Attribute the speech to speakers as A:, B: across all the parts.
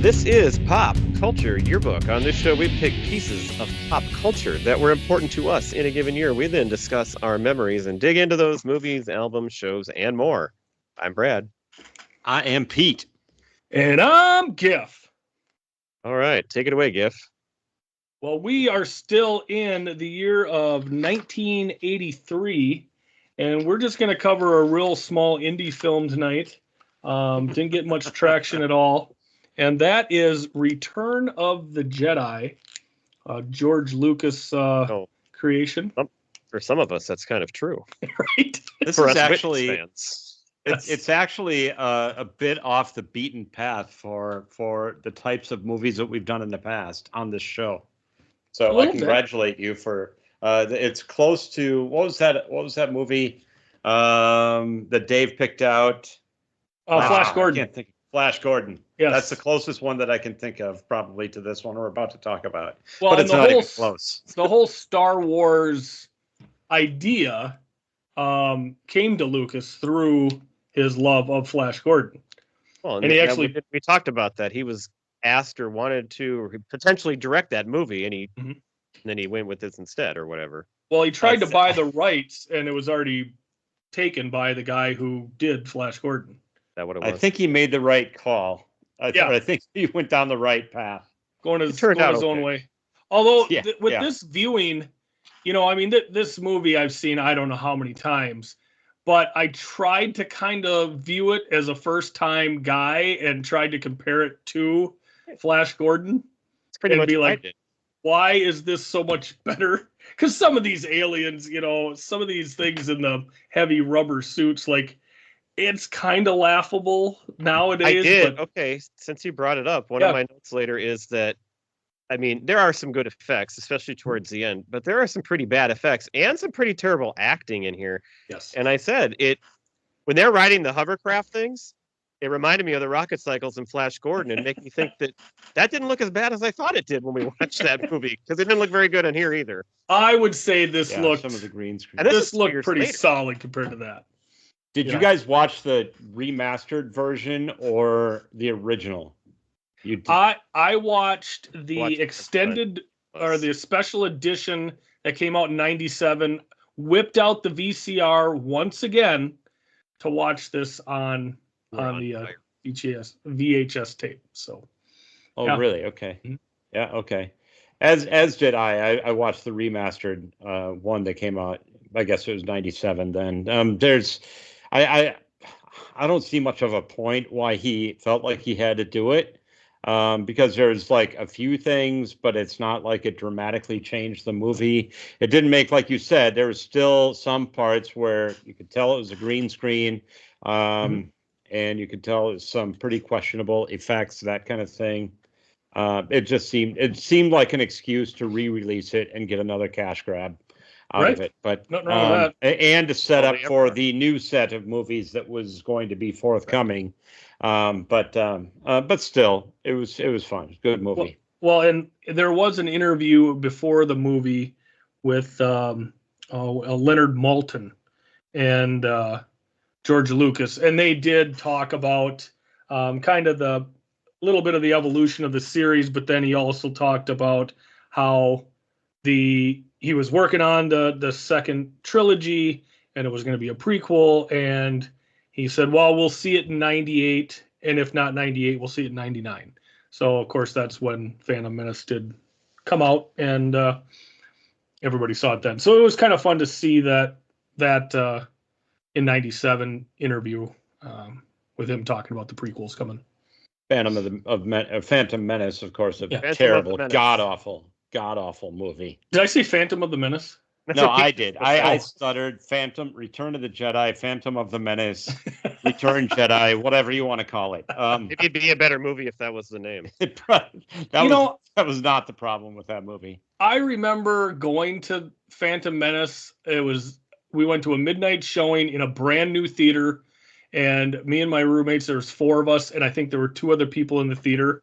A: This is Pop Culture Yearbook. On this show, we pick pieces of pop culture that were important to us in a given year. We then discuss our memories and dig into those movies, albums, shows, and more. I'm Brad.
B: I am Pete.
C: And I'm Giff.
A: All right, take it away, Giff.
C: Well, we are still in the year of 1983, and we're just going to cover a real small indie film tonight. Didn't get much traction at all. And that is Return of the Jedi, George Lucas creation.
A: For some of us, that's kind of true.
C: Right?
B: This
A: For
B: is
A: us
B: actually
A: fans.
B: it's actually a bit off the beaten path for the types of movies that we've done in the past on this show. So I congratulate you for it's close to what was that movie that Dave picked out?
C: Flash Gordon.
B: I can't think. Flash Gordon.
C: Yes.
B: That's the closest one that I can think of, probably, to this one we're about to talk about.
C: Well,
B: but it's not even close.
C: The whole Star Wars idea came to Lucas through his love of Flash Gordon.
A: Well, and he actually we talked about that. He was asked or wanted to potentially direct that movie, and and then he went with this instead, or whatever.
C: Well, he tried to buy the rights, and it was already taken by the guy who did Flash Gordon.
A: That what it was.
B: I think he made the right call. I think he went down the right path.
C: Going his own way. Although with this viewing, this movie I've seen I don't know how many times, but I tried to kind of view it as a first-time guy and tried to compare it to Flash Gordon.
A: It's pretty much
C: be like, why is this so much better? Because some of these aliens, some of these things in the heavy rubber suits, like, it's kind of laughable nowadays.
A: I did. Okay, since you brought it up, one of my notes later is that, there are some good effects, especially towards the end, but there are some pretty bad effects and some pretty terrible acting in here.
C: Yes.
A: And I said, when they're riding the hovercraft things, it reminded me of the rocket cycles in Flash Gordon and make me think that didn't look as bad as I thought it did when we watched that movie, because it didn't look very good in here either.
C: I would say this looked...
B: some of the green screen.
C: This looked pretty solid compared to that.
B: Did you guys watch the remastered version or the original? You did.
C: I watched the extended or the special edition that came out in 97, whipped out the VCR once again to watch this on the VHS tape. So.
B: Oh, really? Okay. Mm-hmm. Yeah, okay. As did I. I watched the remastered one that came out, I guess it was 97 then. I don't see much of a point why he felt like he had to do it, because there's like a few things, but it's not like it dramatically changed the movie. It didn't make, like you said, there was still some parts where you could tell it was a green screen, and you could tell it was some pretty questionable effects, that kind of thing. It seemed like an excuse to re-release it and get another cash grab out of it, but
C: nothing wrong with that.
B: And to set up for the new set of movies that was going to be forthcoming. But still, it was fun. It was a good movie.
C: Well, and there was an interview before the movie with Leonard Maltin and George Lucas, and they did talk about kind of the little bit of the evolution of the series, but then he also talked about how he was working on the second trilogy, and it was going to be a prequel. And he said, well, we'll see it in 98. And if not 98, we'll see it in 99. So, of course, that's when Phantom Menace did come out, and everybody saw it then. So it was kind of fun to see that in 97 interview with him talking about the prequels coming.
B: Phantom Menace, of course, a terrible, god-awful movie.
C: Did I say Phantom of the Menace?
B: No, I did. I stuttered. Return of the Jedi, Phantom of the Menace, Return Jedi, whatever you want to call it.
A: It'd be a better movie if that was the name.
B: That was not the problem with that movie.
C: I remember going to Phantom Menace. We went to a midnight showing in a brand new theater, and me and my roommates, there's 4 of us, and I think there were 2 other people in the theater.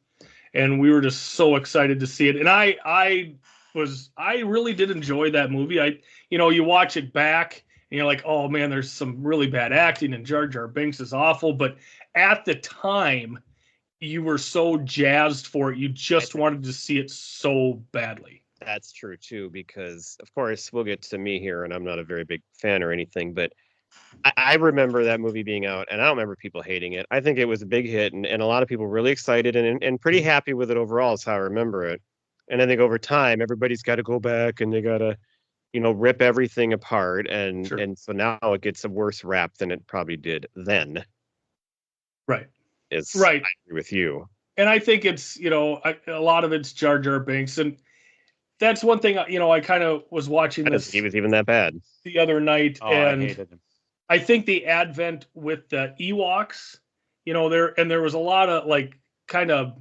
C: And we were just so excited to see it. And I really did enjoy that movie. You watch it back and you're like, oh man, there's some really bad acting and Jar Jar Binks is awful. But at the time, you were so jazzed for it. You just wanted to see it so badly.
A: That's true too, because of course we'll get to me here, and I'm not a very big fan or anything, but I remember that movie being out, and I don't remember people hating it. I think it was a big hit, and a lot of people really excited and pretty happy with it overall, is how I remember it. And I think over time, everybody's got to go back and they got to, rip everything apart, and
C: Sure.
A: and so now it gets a worse rap than it probably did then.
C: Right.
A: Is
C: Right.
A: I agree with you.
C: And I think it's, a lot of it's Jar Jar Binks. And that's one thing, I kind of was watching this
A: He was even that bad
C: the other night.
B: Oh,
C: and
B: I hated him.
C: I think the advent with the Ewoks, there was a lot of like kind of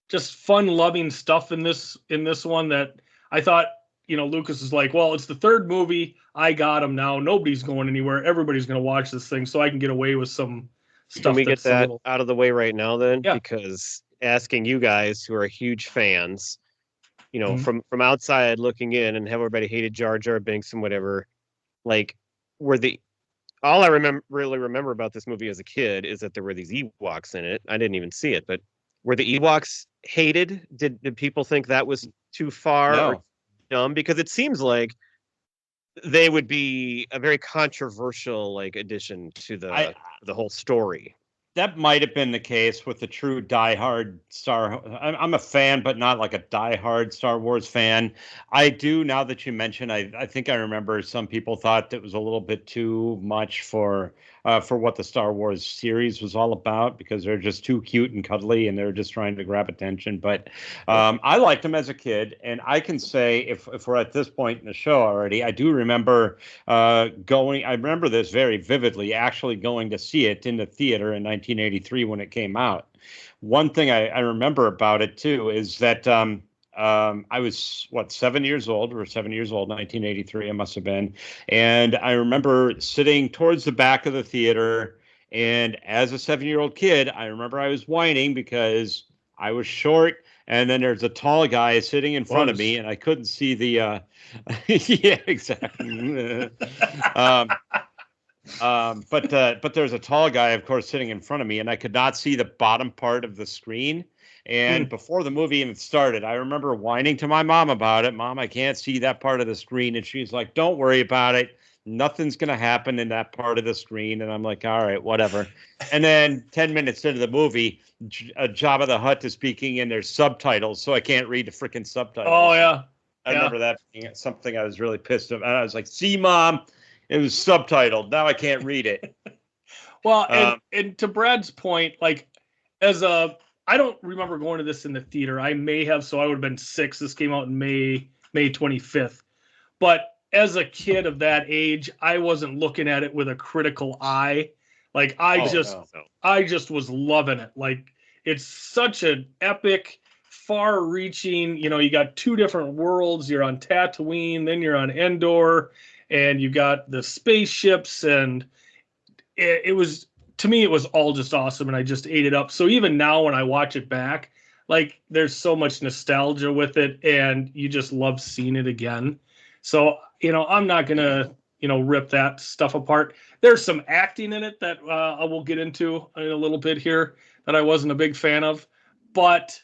C: just fun loving stuff in this one that I thought, Lucas is like, well, it's the third movie. I got him now. Nobody's going anywhere. Everybody's going to watch this thing, so I can get away with some stuff.
A: Can we get that
C: little...
A: out of the way right now then?
C: Yeah.
A: Because asking you guys who are huge fans,
C: Mhm.
A: from outside looking in and have everybody hated Jar Jar Binks and whatever, like all I really remember about this movie as a kid is that there were these Ewoks in it. I didn't even see it, but were the Ewoks hated? Did people think that was too far or
B: No.
A: dumb? Because it seems like they would be a very controversial addition to the whole story.
B: That might have been the case with the true diehard I'm a fan, but not like a diehard Star Wars fan. I do, now that you mention, I think I remember some people thought that was a little bit too much for what the Star Wars series was all about, because they're just too cute and cuddly and they're just trying to grab attention. But I liked them as a kid, and I can say, if we're at this point in the show already, I do remember I remember this very vividly, actually going to see it in the theater in 1983 when it came out. One thing I remember about it too is that I was 7 years old, 1983 I must have been, and I remember sitting towards the back of the theater, and as a 7-year-old kid, I remember I was whining because I was short, and then there's a tall guy sitting in front of me, and I couldn't see the yeah, exactly. But there's a tall guy, of course, sitting in front of me, and I could not see the bottom part of the screen. And before the movie even started, I remember whining to my mom about it. Mom, I can't see that part of the screen. And she's like, don't worry about it. Nothing's going to happen in that part of the screen. And I'm like, all right, whatever. And then 10 minutes into the movie, Jabba the Hutt is speaking, and there's subtitles, so I can't read the freaking subtitles.
C: Oh, yeah.
B: I remember that being something I was really pissed about. And I was like, see, Mom, it was subtitled. Now I can't read it.
C: Well, and to Brad's point, I don't remember going to this in the theater. I may have, so I would have been 6. This came out in May 25th. But as a kid of that age, I wasn't looking at it with a critical eye. I just was loving it. It's such an epic, far-reaching, you got 2 different worlds. You're on Tatooine, then you're on Endor, and you got the spaceships, and it was, to me, it was all just awesome, and I just ate it up. So even now when I watch it back, there's so much nostalgia with it, and you just love seeing it again. So, I'm not going to, rip that stuff apart. There's some acting in it that I will get into in a little bit here that I wasn't a big fan of, but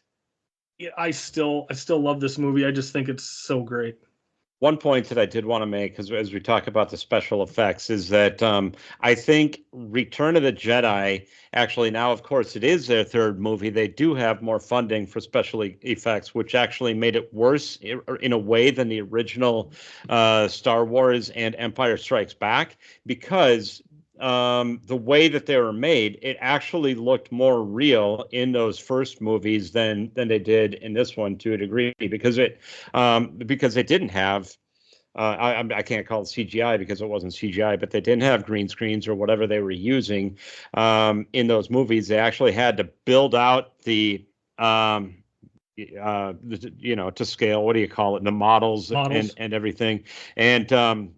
C: I still love this movie. I just think it's so great.
B: One point that I did want to make, because as we talk about the special effects, is that I think Return of the Jedi, actually now, of course, it is their third movie. They do have more funding for special effects, which actually made it worse in a way than the original Star Wars and Empire Strikes Back, because the way that they were made, it actually looked more real in those first movies than they did in this one, to a degree, because they didn't have I can't call it CGI because it wasn't CGI, but they didn't have green screens or whatever they were using in those movies. They actually had to build out to scale. What do you call it? The models. And everything. And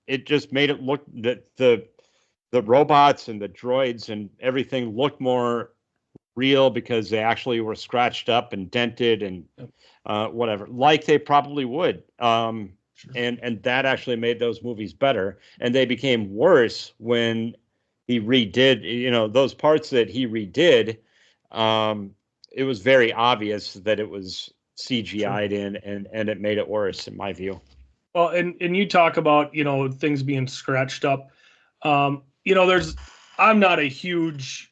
B: it just made it look that the robots and the droids and everything looked more real because they actually were scratched up and dented and whatever, like they probably would. Sure. And that actually made those movies better. And they became worse when he redid, those parts that he redid it was very obvious that it was CGI'd in, and it made it worse in my view.
C: Well, and you talk about, things being scratched up. I'm not a huge,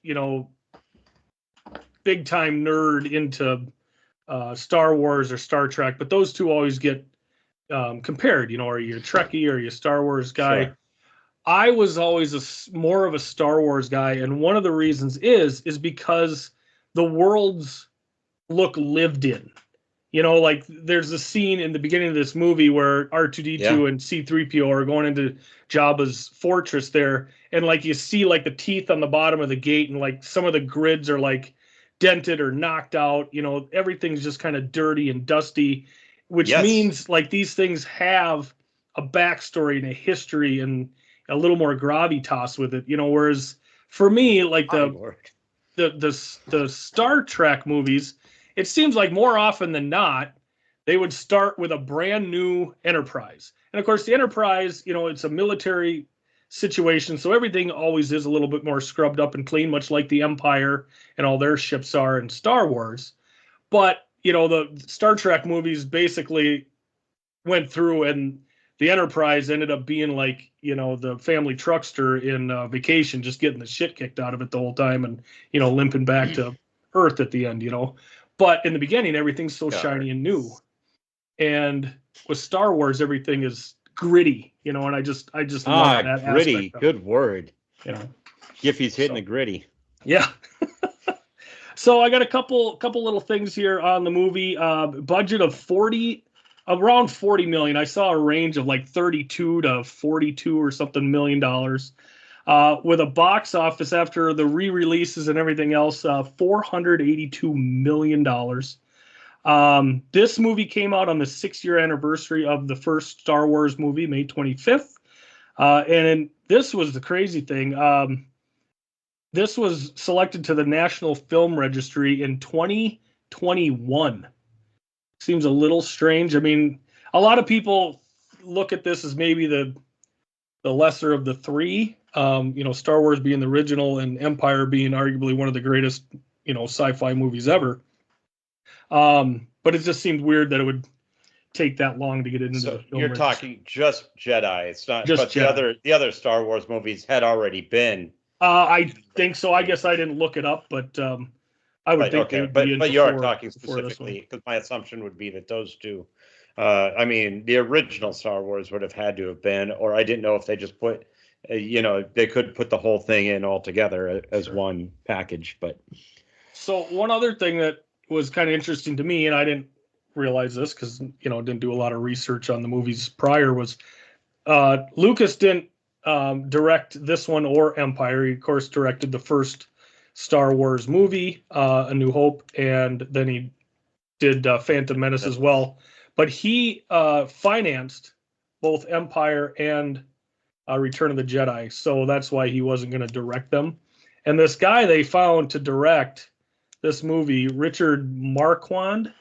C: big time nerd into Star Wars or Star Trek, but those two always get compared. Are you a Trekkie or are you a Star Wars guy?
B: Sure.
C: I was always more of a Star Wars guy, and one of the reasons is because the worlds look lived in. Like there's a scene in the beginning of this movie where R2D2 and C3PO are going into Jabba's fortress there, and like you see like the teeth on the bottom of the gate, and like some of the grids are like dented or knocked out. Everything's just kind of dirty and dusty, which means like these things have a backstory and a history and a little more gravitas with it. Whereas for me, like the Star Trek movies, it seems like more often than not, they would start with a brand new Enterprise. And of course, the Enterprise, it's a military situation, so everything always is a little bit more scrubbed up and clean, much like the Empire and all their ships are in Star Wars. But, the Star Trek movies basically went through, and the Enterprise ended up being like, the family truckster in Vacation, just getting the shit kicked out of it the whole time and, limping back to Earth at the end, But in the beginning, everything's so shiny and new. And with Star Wars, everything is gritty, and I just love that
B: gritty.
C: Aspect
B: Good word. Giffy's hitting the gritty. Yeah.
C: So I got a couple little things here on the movie. Budget of around 40 million. I saw a range of like 32 to 42 or something $million. With a box office after the re-releases and everything else, $482 million. This movie came out on the 6-year anniversary of the first Star Wars movie, May 25th. And this was the crazy thing. This was selected to the National Film Registry in 2021. Seems a little strange. I mean, a lot of people look at this as maybe the lesser of the three. Star Wars being the original and Empire being arguably one of the greatest, sci-fi movies ever. But it just seemed weird that it would take that long to get into the film.
B: You're talking just Jedi. It's not
C: just
B: but Jedi. The other Star Wars movies had already been.
C: I think so. I guess I didn't look it up, but I would think they would be in.
B: But you are talking specifically because my assumption would be that those two. The original Star Wars would have had to have been, or I didn't know if they just put. They could put the whole thing in all together as one package. But
C: so one other thing that was kind of interesting to me, and I didn't realize this because didn't do a lot of research on the movies prior, was Lucas didn't direct this one or Empire. He of course directed the first Star Wars movie, A New Hope, and then he did Phantom Menace as well. But he financed both Empire and Return of the Jedi, so that's why he wasn't going to direct them. And this guy they found to direct this movie, Richard Marquand,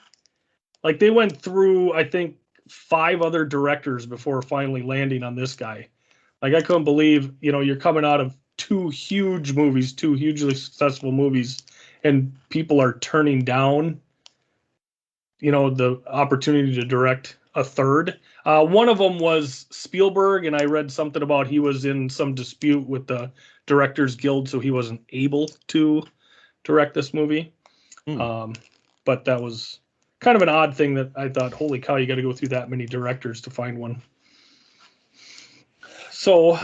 C: like they went through, I think, 5 other directors before finally landing on this guy. Like I couldn't believe, you're coming out of 2 huge movies, 2 hugely successful movies, and people are turning down, the opportunity to direct a third. One of them was Spielberg, and I read something about he was in some dispute with the Directors Guild, so he wasn't able to direct this movie. But that was kind of an odd thing that I thought, holy cow, you got to go through that many directors to find one. So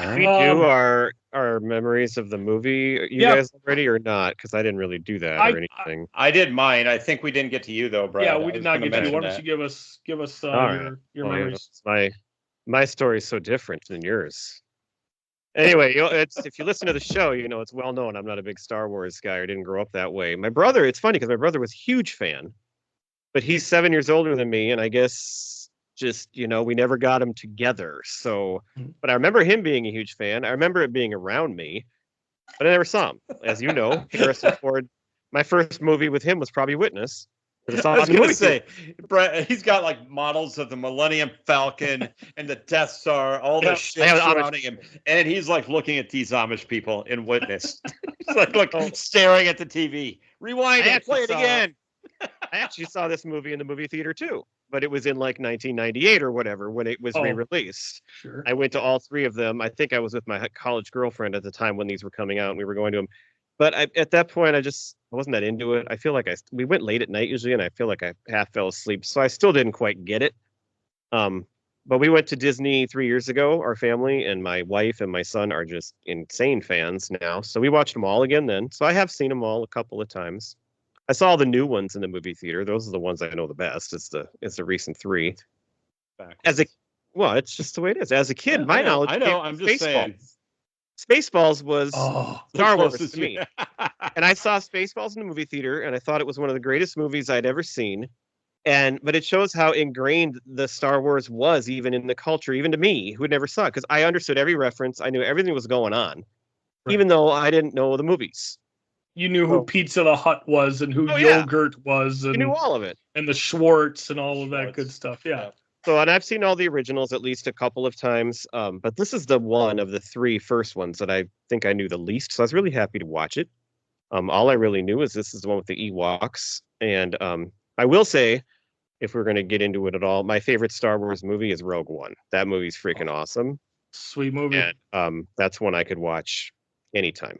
A: our memories of the movie, you guys already or not? Because I didn't really do that or anything.
B: I did mine. I think we didn't get to you though, Brad.
C: Yeah, we did not get to you. Why don't you give us your memories?
A: My story is so different than yours. Anyway, if you listen to the show, it's well known I'm not a big Star Wars guy or didn't grow up that way. My brother, it's funny because my brother was a huge fan, but he's 7 years older than me, and I guess just, we never got him together. So, but I remember him being a huge fan. I remember it being around me, but I never saw him. As you know, Harrison Ford, my first movie with him was probably Witness.
B: I was going to say, Brett, he's got like models of the Millennium Falcon and the Death Star, all the shit surrounding him. And he's like looking at these Amish people in Witness. It's like, look, staring at the TV. Rewind it, play it again.
A: I actually saw this movie in the movie theater too, but it was in like 1998 or whatever when it was re-released.
C: Sure.
A: I went to all three of them. I think I was with my college girlfriend at the time when these were coming out and we were going to them. But at that point, I wasn't that into it. I feel like we went late at night usually, and I feel like I half fell asleep. So I still didn't quite get it. But we went to Disney 3 years ago, our family, and my wife and my son are just insane fans now. So we watched them all again then. So I have seen them all a couple of times. I saw all the new ones in the movie theater. Those are the ones I know the best. It's the recent three. It's just the way it is. As a kid, my knowledge.
B: I know. I'm just saying.
A: Spaceballs was Star Wars to me. And I saw Spaceballs in the movie theater, and I thought it was one of the greatest movies I'd ever seen. But it shows how ingrained the Star Wars was, even in the culture, even to me, who never saw it, because I understood every reference. I knew everything was going on, even though I didn't know the movies.
C: You knew who Pizza the Hut was and who Yogurt was. And
A: you knew all of it.
C: And the Schwartz and all of that good stuff. Yeah.
A: So, and I've seen all the originals at least a couple of times, but this is the one of the three first ones that I think I knew the least. So I was really happy to watch it. All I really knew is this is the one with the Ewoks. And I will say, if we're going to get into it at all, my favorite Star Wars movie is Rogue One. That movie's freaking awesome.
C: Sweet movie.
A: And that's one I could watch anytime.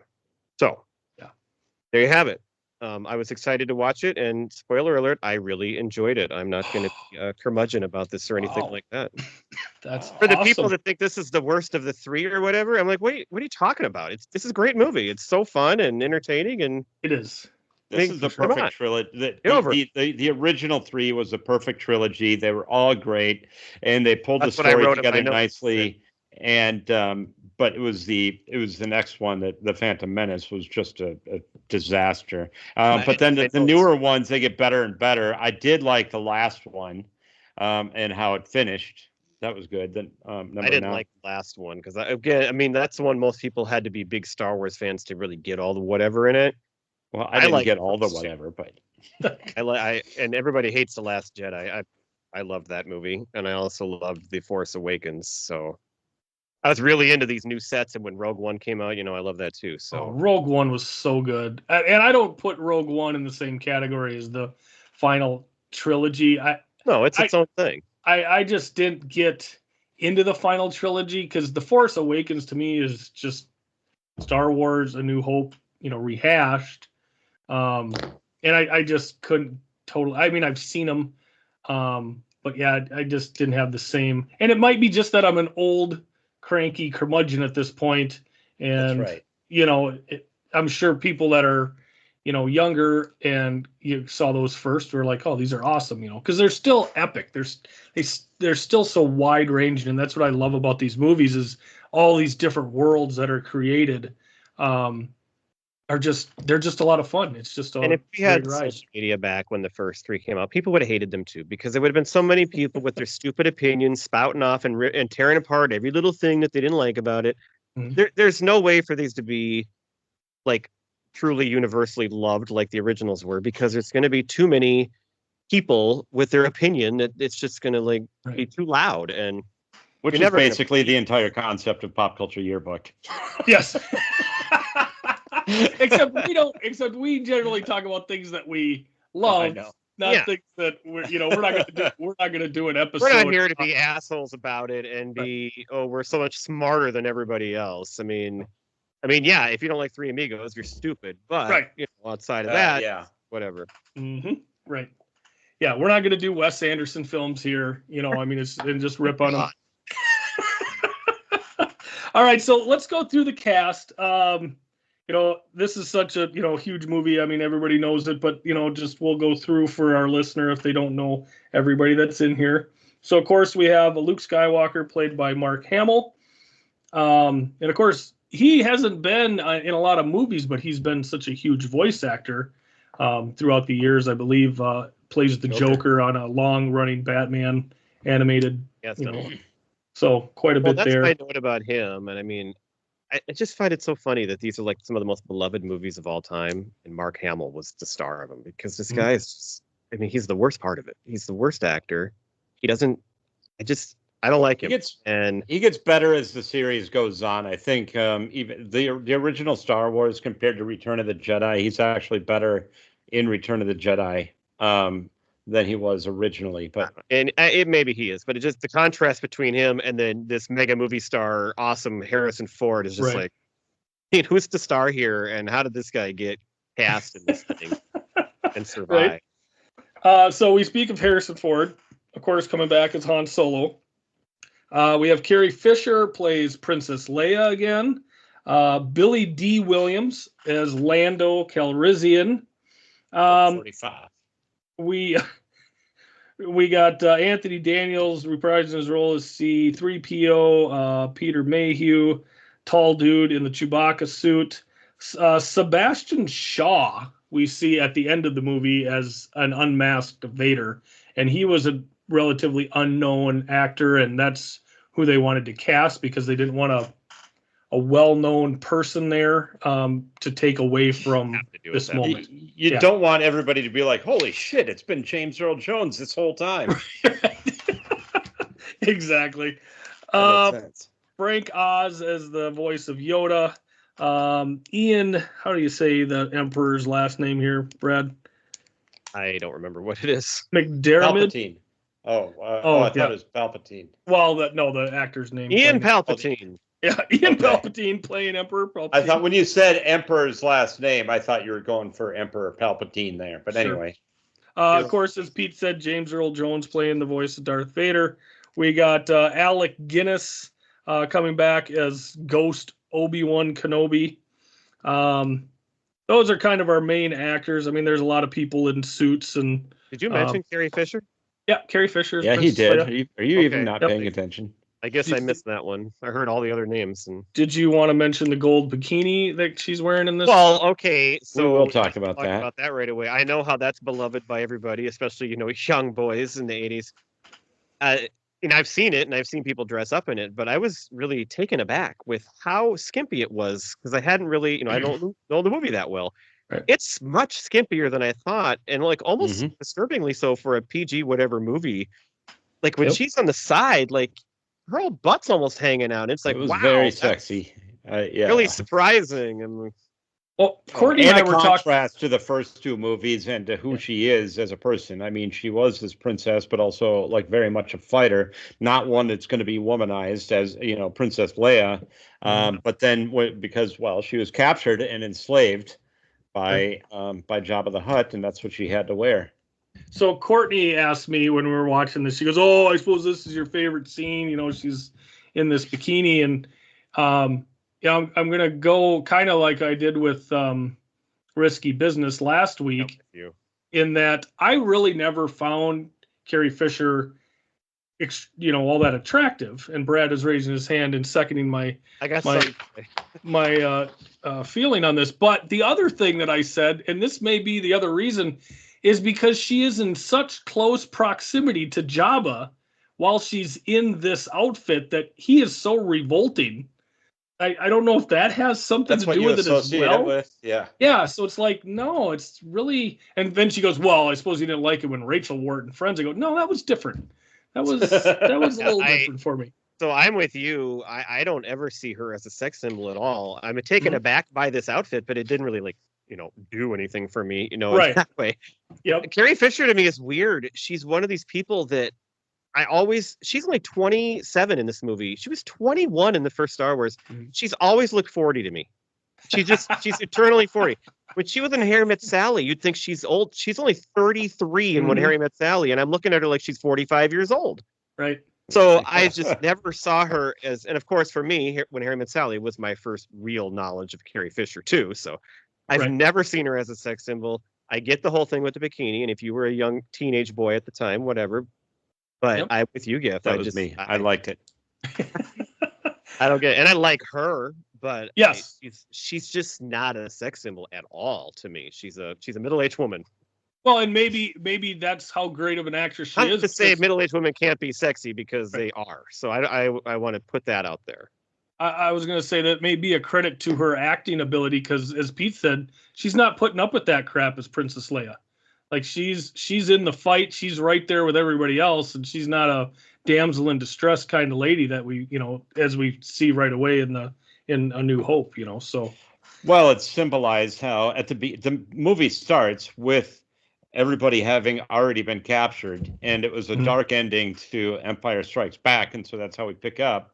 A: So, there you have it. I was excited to watch it, and spoiler alert, I really enjoyed it. I'm not going to be curmudgeon about this or anything like that.
C: That's
A: for the people that think this is the worst of the three or whatever. I'm like, wait, what are you talking about? This is a great movie. It's so fun and entertaining, and
C: it is.
B: This is the perfect trilogy. The original three was the perfect trilogy. They were all great, and they pulled the story together nicely. And but it was the next one, that the Phantom Menace was just a disaster. But then the newer ones, they get better and better. I did like the last one, and how it finished. That was good. Then
A: I didn't like the last one because that's the one most people had to be big Star Wars fans to really get all the whatever in it.
B: Well, I didn't get all the whatever, but
A: and everybody hates The Last Jedi. I loved that movie, and I also loved The Force Awakens. So I was really into these new sets, and when Rogue One came out, I love that too. So
C: Rogue One was so good, and I don't put Rogue One in the same category as the final trilogy.
A: It's its own thing.
C: I just didn't get into the final trilogy because The Force Awakens to me is just Star Wars: A New Hope, rehashed. And I just couldn't totally. I mean, I've seen them, but yeah, I just didn't have the same. And it might be just that I'm an old, cranky curmudgeon at this point, and
B: that's right.
C: I'm sure people that are, younger and you saw those first were like, oh, these are awesome, because they're still epic. They're still so wide ranged, and that's what I love about these movies is all these different worlds that are created. They're just a lot of fun. It's just
A: and if we had social media back when the first three came out, people would have hated them too, because there would have been so many people with their stupid opinions spouting off and tearing apart every little thing that they didn't like about it. Mm-hmm. There's no way for these to be like truly universally loved like the originals were, because there's going to be too many people with their opinion that it's just going to be too loud, and
B: which is basically the entire concept of Pop Culture Yearbook.
C: Yes. Except we generally talk about things that we love, not things that we're not gonna do an episode.
A: We're not here to be assholes about it and be we're so much smarter than everybody else. I mean, if you don't like Three Amigos, you're stupid. But outside of that, whatever.
C: Mm-hmm. Right. Yeah, we're not gonna do Wes Anderson films here. And just rip on them. All right, so let's go through the cast. This is such a, huge movie. I mean, everybody knows it, but, just we'll go through for our listener if they don't know everybody that's in here. So, of course, we have Luke Skywalker played by Mark Hamill. And, of course, he hasn't been in a lot of movies, but he's been such a huge voice actor throughout the years. I believe plays the Joker on a long-running Batman animated, So quite a bit there.
A: That's my note about him. And, I just find it so funny that these are like some of the most beloved movies of all time, and Mark Hamill was the star of them, because this guy is just, he's the worst part of it. He's the worst actor. He doesn't, I don't like
B: He
A: him.
B: gets
A: And
B: he gets better as the series goes on. I think even the original Star Wars compared to Return of the Jedi, he's actually better in Return of the Jedi than he was originally. But
A: it maybe he is, but it just the contrast between him and then this mega movie star, awesome Harrison Ford is just
C: Right.
A: like, who's the star here, and how did this guy get cast in this thing and survive?
C: Right. So we speak of Harrison Ford, of course, coming back as Han Solo. We have Carrie Fisher plays Princess Leia again. Billy D. Williams as Lando Calrissian.
B: 45.
C: We got Anthony Daniels reprising his role as C-3PO. Peter Mayhew, tall dude in the Chewbacca suit. Sebastian Shaw we see at the end of the movie as an unmasked Vader, and he was a relatively unknown actor, and that's who they wanted to cast because they didn't want a well-known person there to take away from this moment.
B: You don't want everybody to be like, holy shit, it's been James Earl Jones this whole time.
C: Exactly.
B: That makes sense.
C: Frank Oz as the voice of Yoda. Ian, how do you say the Emperor's last name here, Brad?
A: I don't remember what it is.
C: McDermott?
B: Palpatine. I thought it was Palpatine.
C: Well, the actor's name.
A: Ian Palpatine.
C: Yeah, Ian Palpatine playing Emperor Palpatine.
B: I thought when you said Emperor's last name, I thought you were going for Emperor Palpatine there. But anyway.
C: Of course, as Pete said, James Earl Jones playing the voice of Darth Vader. We got Alec Guinness coming back as Ghost Obi-Wan Kenobi. Those are kind of our main actors. I mean, there's a lot of people in suits. And
A: did you mention Carrie Fisher?
C: Yeah, Carrie Fisher.
B: Yeah, he did. Are you even not paying attention?
A: I guess I missed that one. I heard all the other names. And
C: did you want to mention the gold bikini that she's wearing in this?
A: Well, okay, so
B: we'll talk about that.
A: About that right away. I know how that's beloved by everybody, especially young boys in the 80s. And I've seen it, and I've seen people dress up in it, but I was really taken aback with how skimpy it was because I hadn't really, I don't know the movie that well. Right. It's much skimpier than I thought, and like almost disturbingly so for a PG whatever movie. Like when she's on the side, like her whole butt's almost hanging out. It's like,
B: it was
A: wow,
B: very sexy. Yeah,
A: really surprising. And
C: well, Courtney and I were
B: contrast to the first two movies and to who she is as a person. I mean, she was this princess, but also like very much a fighter, not one that's going to be womanized as Princess Leia. But then because she was captured and enslaved by Jabba the Hutt, and that's what she had to wear.
C: So Courtney asked me when we were watching this, she goes, "Oh, I suppose this is your favorite scene." She's in this bikini, and I'm going to go kind of like I did with Risky Business last week, in that I really never found Carrie Fisher, all that attractive. And Brad is raising his hand and seconding my feeling on this. But the other thing that I said, and this may be the other reason, is because she is in such close proximity to Jabba while she's in this outfit that he is so revolting. I don't know if that has something to do with it as well. Yeah. So it's like, no, it's really. And then she goes, "Well, I suppose you didn't like it when Rachel wore it in Friends." I go, "No, that was different. That was a little different for me."
A: So I'm with you. I don't ever see her as a sex symbol at all. I'm taken aback by this outfit, but it didn't really do anything for me,
C: right.
A: that way.
C: Yep.
A: Carrie Fisher to me is weird. She's one of these people that she's only 27 in this movie. She was 21 in the first Star Wars. She's always looked 40 to me. She's eternally 40. When she was in Harry Met Sally, you'd think she's old. She's only 33 in When Harry Met Sally, and I'm looking at her like she's 45 years old.
C: Right.
A: So I just never saw her as, and of course for me, When Harry Met Sally was my first real knowledge of Carrie Fisher too. So I've never seen her as a sex symbol. I get the whole thing with the bikini, and if you were a young teenage boy at the time, whatever. But I'm with you, Giff.
B: That was me. I liked it.
A: I don't get it. And I like her, but
C: yes,
A: she's just not a sex symbol at all to me. She's a middle-aged woman.
C: Well, and maybe that's how great of an actress she is.
A: To say middle-aged women can't be sexy because they are. So I want to put that out there.
C: I was going to say that may be a credit to her acting ability because, as Pete said, she's not putting up with that crap as Princess Leia. Like she's in the fight, she's right there with everybody else, and she's not a damsel in distress kind of lady that we, as we see right away in A New Hope, so.
B: Well, it's symbolized how at the movie starts with everybody having already been captured, and it was a dark ending to Empire Strikes Back, and so that's how we pick up.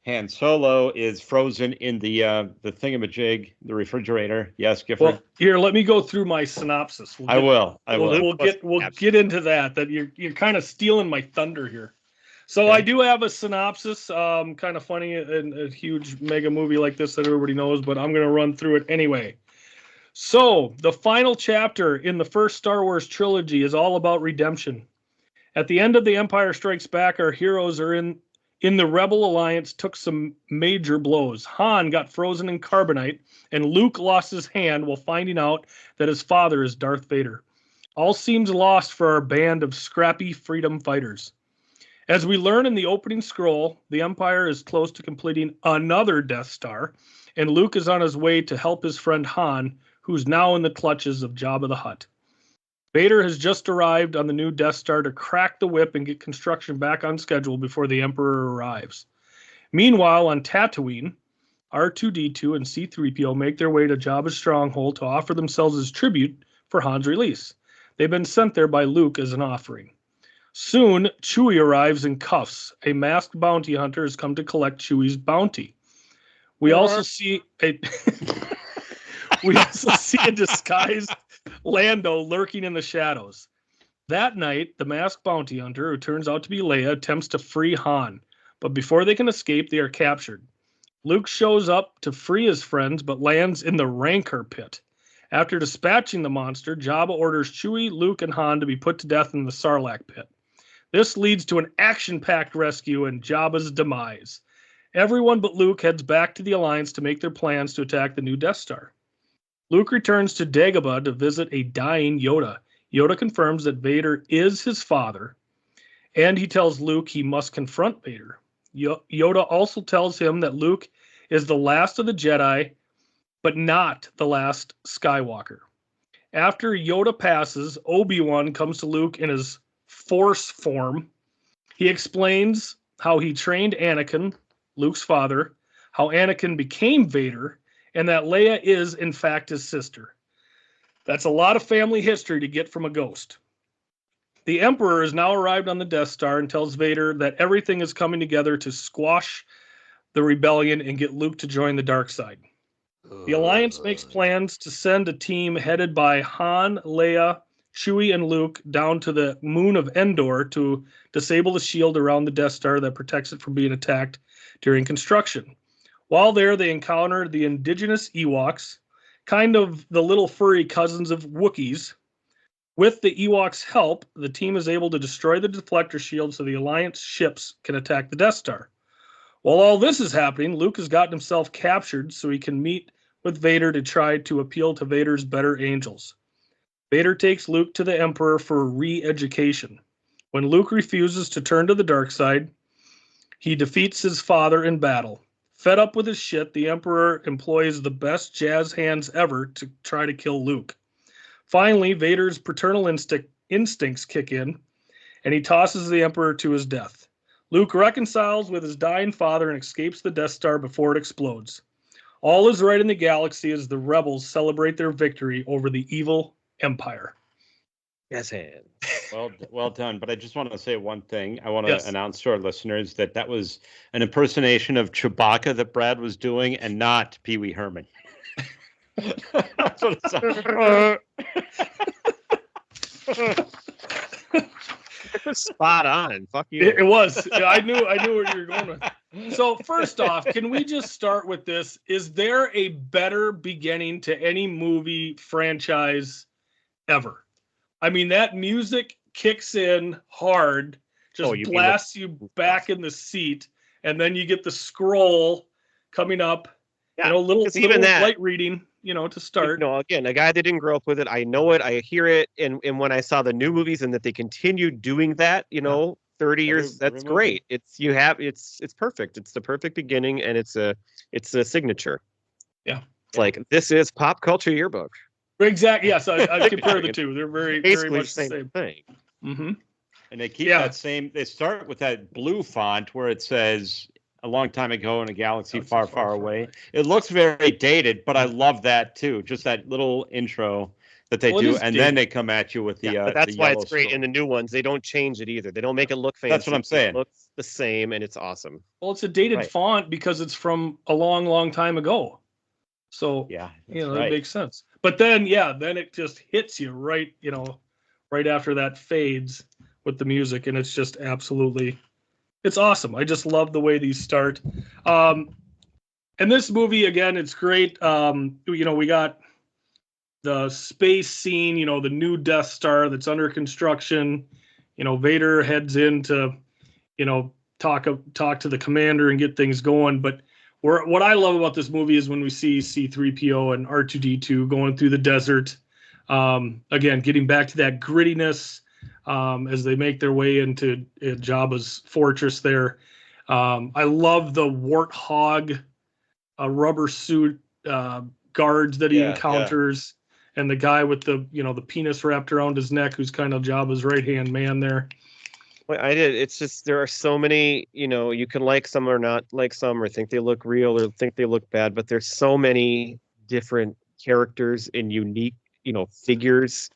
B: Han Solo is frozen in the thingamajig, the refrigerator. Yes, Gifford.
C: Well, here, let me go through my synopsis.
B: I will.
C: We'll get into that. That you're kind of stealing my thunder here. So I do have a synopsis. Kind of funny in a huge mega movie like this that everybody knows, but I'm going to run through it anyway. So the final chapter in the first Star Wars trilogy is all about redemption. At the end of The Empire Strikes Back, our heroes are in the Rebel Alliance took some major blows. Han got frozen in carbonite, and Luke lost his hand while finding out that his father is Darth Vader. All seems lost for our band of scrappy freedom fighters. As we learn in the opening scroll, the Empire is close to completing another Death Star, and Luke is on his way to help his friend Han, who's now in the clutches of Jabba the Hutt. Vader has just arrived on the new Death Star to crack the whip and get construction back on schedule before the Emperor arrives. Meanwhile, on Tatooine, R2-D2 and C-3PO make their way to Jabba's stronghold to offer themselves as tribute for Han's release. They've been sent there by Luke as an offering. Soon, Chewie arrives in cuffs. A masked bounty hunter has come to collect Chewie's bounty. We also see a disguised Lando lurking in the shadows. That night, the masked bounty hunter, who turns out to be Leia, attempts to free Han, but before they can escape, they are captured. Luke shows up to free his friends, but lands in the Rancor pit. After dispatching the monster, Jabba orders Chewie, Luke, and Han to be put to death in the Sarlacc pit. This leads to an action-packed rescue and Jabba's demise. Everyone but Luke heads back to the Alliance to make their plans to attack the new Death Star. Luke returns to Dagobah to visit a dying Yoda. Yoda confirms that Vader is his father, and he tells Luke he must confront Vader. Yoda also tells him that Luke is the last of the Jedi, but not the last Skywalker. After Yoda passes, Obi-Wan comes to Luke in his Force form. He explains how he trained Anakin, Luke's father, how Anakin became Vader, and that Leia is, in fact, his sister. That's a lot of family history to get from a ghost. The Emperor has now arrived on the Death Star and tells Vader that everything is coming together to squash the rebellion and get Luke to join the dark side. The Alliance makes plans to send a team headed by Han, Leia, Chewie, and Luke down to the moon of Endor to disable the shield around the Death Star that protects it from being attacked during construction. While there, they encounter the indigenous Ewoks, kind of the little furry cousins of Wookiees. With the Ewoks' help, the team is able to destroy the deflector shield so the Alliance ships can attack the Death Star. While all this is happening, Luke has gotten himself captured so he can meet with Vader to try to appeal to Vader's better angels. Vader takes Luke to the Emperor for re-education. When Luke refuses to turn to the dark side, he defeats his father in battle. Fed up with his shit, the Emperor employs the best jazz hands ever to try to kill Luke. Finally, Vader's paternal instincts kick in, and he tosses the Emperor to his death. Luke reconciles with his dying father and escapes the Death Star before it explodes. All is right in the galaxy as the rebels celebrate their victory over the evil Empire.
A: Yes, hand.
B: Well done. But I just want to say one thing. I want to announce to our listeners that that was an impersonation of Chewbacca that Brad was doing, and not Pee Wee Herman. That's what it sounded.
A: It was spot on. Fuck you.
C: It was. I knew where you were going with. So first off, can we just start with this? Is there a better beginning to any movie franchise ever? I mean, that music kicks in hard, just blasts you back in the seat, and then you get the scroll coming up.
A: Yeah,
C: little light reading, to start.
A: Again, a guy that didn't grow up with it, I know it, I hear it, and when I saw the new movies and that they continued doing that, 30 years, that's great. It's perfect. It's the perfect beginning, and it's a signature.
C: Yeah,
A: it's like this is Pop Culture Yearbook.
C: Exactly. Yes, I compare the two. They're very, very much the same
A: thing.
C: Mm-hmm.
B: And they keep that same. They start with that blue font where it says "A long time ago in a galaxy far, far away." It looks very dated, but I love that too. Just that little intro that they do, and then they come at you with the.
A: But that's
B: the
A: why
B: yellow
A: it's great
B: scroll.
A: in the new ones. They don't change it either. They don't make it look fancy.
B: That's what I'm saying.
A: It looks the same, and it's awesome.
C: Well, it's a dated font because it's from a long, long time ago. So that makes sense. But then, then it just hits you right, right after that fades with the music, and it's just absolutely, it's awesome. I just love the way these start. And this movie, again, it's great. We got the space scene, the new Death Star that's under construction. Vader heads in to, talk to the commander and get things going. But what I love about this movie is when we see C-3PO and R2-D2 going through the desert. Again, getting back to that grittiness as they make their way into Jabba's fortress there. I love the warthog rubber suit guards that he encounters, and the guy with the the penis wrapped around his neck, who's kind of Jabba's right-hand man there.
A: Well, it's just, there are so many, you can like some or not like some, or think they look real or think they look bad, but there's so many different characters and unique, figures.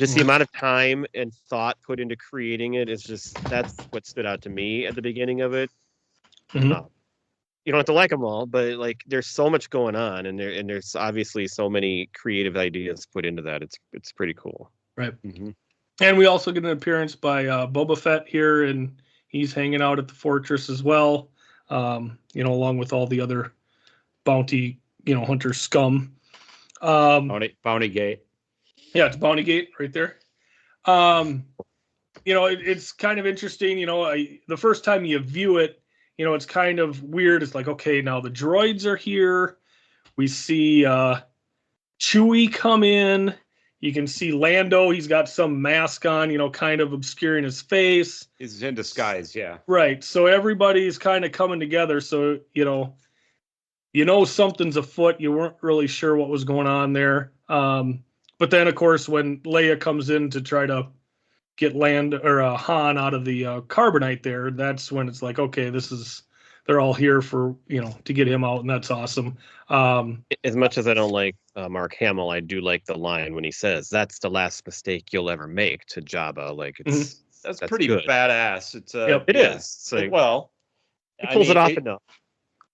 A: Just the amount of time and thought put into creating it is just, that's what stood out to me at the beginning of it.
C: Mm-hmm.
A: You don't have to like them all, but like there's so much going on, and there's obviously so many creative ideas put into that. It's pretty cool.
C: Right. Mm-hmm. And we also get an appearance by Boba Fett here, and he's hanging out at the fortress as well, along with all the other bounty, hunter scum.
B: Bounty Gate.
C: Yeah, it's Bounty Gate right there. It's kind of interesting. The first time you view it, it's kind of weird. It's like, okay, now the droids are here. We see Chewie come in. You can see Lando. He's got some mask on, kind of obscuring his face.
B: He's in disguise, yeah.
C: Right. So everybody's kind of coming together. So, something's afoot. You weren't really sure what was going on there. But then, of course, when Leia comes in to try to get Han out of the carbonite there, that's when it's like, okay, they're all here for, to get him out, and that's awesome.
A: As much as I don't like Mark Hamill, I do like the line when he says, "That's the last mistake you'll ever make," to Jabba. Like,
B: that's pretty good. Badass. It's
A: it is. It's like, he pulls it off enough.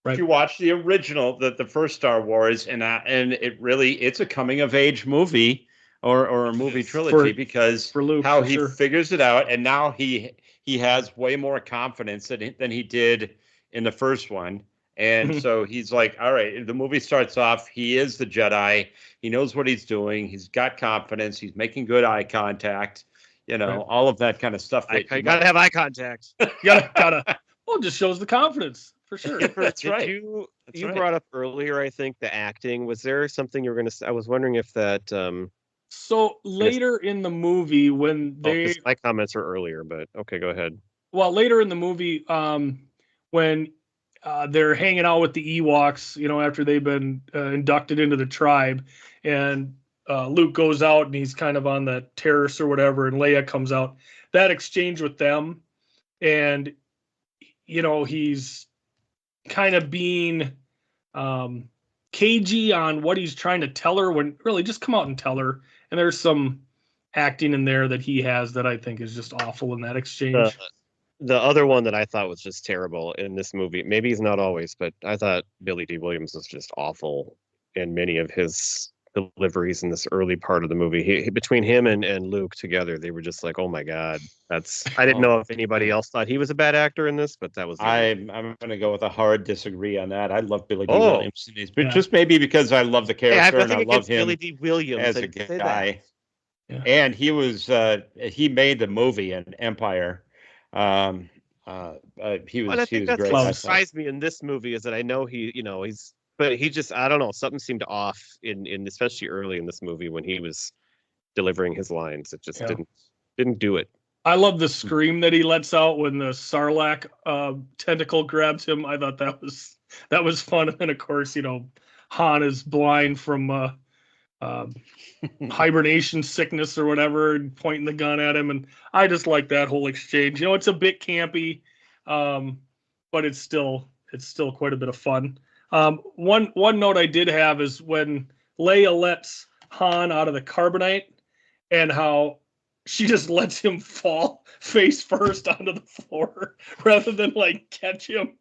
B: Right. If you watch the original, the first Star Wars, and it's a coming of age movie or a movie trilogy because
C: for Luke,
B: how he figures it out, and now he has way more confidence than he did in the first one. And so he's like, all right, the movie starts off, he is the Jedi. He knows what he's doing. He's got confidence. He's making good eye contact, all of that kind of stuff.
A: You got to have eye contact.
C: Gotta. Well, it just shows the confidence for sure.
B: That's right.
A: You brought up earlier, I think, the acting. Was there something you were going to say? I was wondering if that...
C: So later in the movie, when
A: my comments are earlier, but okay, go ahead.
C: Well, later in the movie, when they're hanging out with the Ewoks, after they've been inducted into the tribe, and Luke goes out and he's kind of on the terrace or whatever, and Leia comes out. That exchange with them, and he's kind of being cagey on what he's trying to tell her, when really just come out and tell her. And there's some acting in there that he has that I think is just awful in that exchange.
A: The other one that I thought was just terrible in this movie, maybe he's not always, but I thought Billy D. Williams was just awful in many of his deliveries in this early part of the movie. Between him and Luke together, they were just like, oh my God, I didn't know if anybody else thought he was a bad actor in this, but that was...
B: I'm going to go with a hard disagree on that. I love Billy D. Williams in these, but just maybe because I love the character and I love him
A: Billy D. Williams
B: as a guy. Yeah. And he was he made the movie in Empire. He was.
A: I think that's
B: great.
A: what surprised me in this movie is that I know he's. But he just, I don't know, something seemed off in especially early in this movie when he was delivering his lines. It just didn't do it.
C: I love the scream that he lets out when the Sarlacc tentacle grabs him. I thought that was fun. And then of course, Han is blind from hibernation sickness or whatever, and pointing the gun at him. And I just like that whole exchange. It's a bit campy, but it's still quite a bit of fun. One note I did have is when Leia lets Han out of the carbonite, and how she just lets him fall face first onto the floor rather than catch him.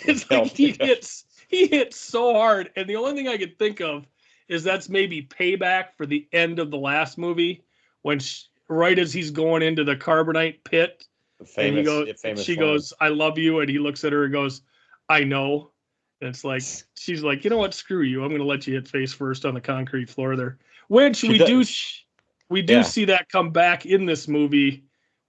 C: It's like he hits so hard, and the only thing I could think of is that's maybe payback for the end of the last movie when right as he's going into the carbonite pit, she goes, "I love you," and he looks at her and goes, "I know." And it's like she's like, "You know what? Screw you. I'm going to let you hit face first on the concrete floor there." Which we do see that come back in this movie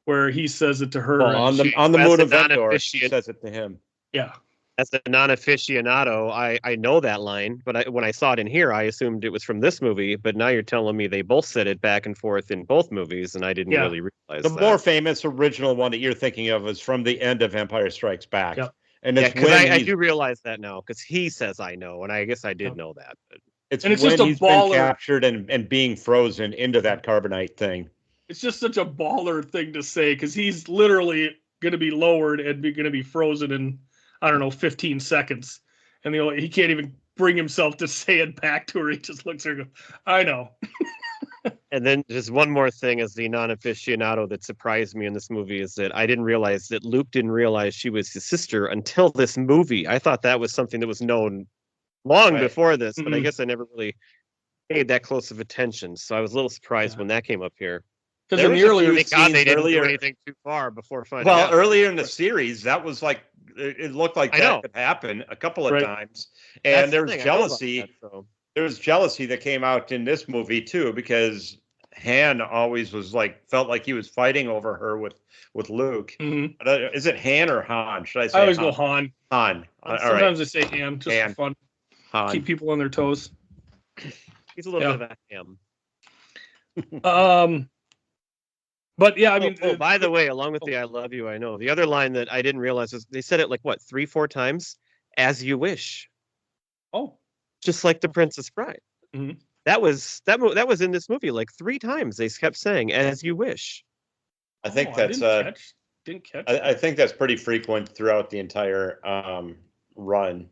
C: where he says it to her.
B: Well, on the moon of Endor, she says it to him.
C: Yeah.
A: As a non-aficionado, I know that line, but when I saw it in here, I assumed it was from this movie. But now you're telling me they both said it back and forth in both movies, and I didn't really realize
B: the more famous original one that you're thinking of is from the end of Empire Strikes Back.
C: Yep.
B: And it's
A: because I do realize that now because he says I know, and I guess I did know that. But
B: it's when just he's been captured and being frozen into that carbonite thing.
C: It's just such a baller thing to say because he's literally going to be lowered and going to be frozen in, I don't know, 15 seconds. And he can't even bring himself to say it back to her. He just looks at her and goes, "I know."
A: And then just one more thing as the non-aficionado that surprised me in this movie is that I didn't realize that Luke didn't realize she was his sister until this movie. I thought that was something that was known long before this, but I guess I never really paid that close of attention. So I was a little surprised when that came up here.
C: Because in the earlier
A: scenes, they didn't do anything too far before finding out.
B: Well, earlier in the series, that was it looked like that could happen a couple of times. And there was jealousy. There was jealousy that came out in this movie too, because Han always was felt like he was fighting over her with Luke.
C: Mm-hmm.
B: Is it Han or Han? Should I say?
C: I always go Han.
B: Han.
C: Sometimes I say Han, just for fun.
B: Han.
C: Keep people on their toes.
A: He's a little bit of a ham.
C: But yeah, I mean.
A: By the way, along with the "I love you," I know the other line that I didn't realize was they said it 3-4 times. "As you wish."
C: Oh. Just
A: like the Princess Bride.
C: Mm-hmm.
A: That was in this movie 3 times. They kept saying "as you wish."
B: I think that's
C: didn't catch.
B: I think that's pretty frequent throughout the entire run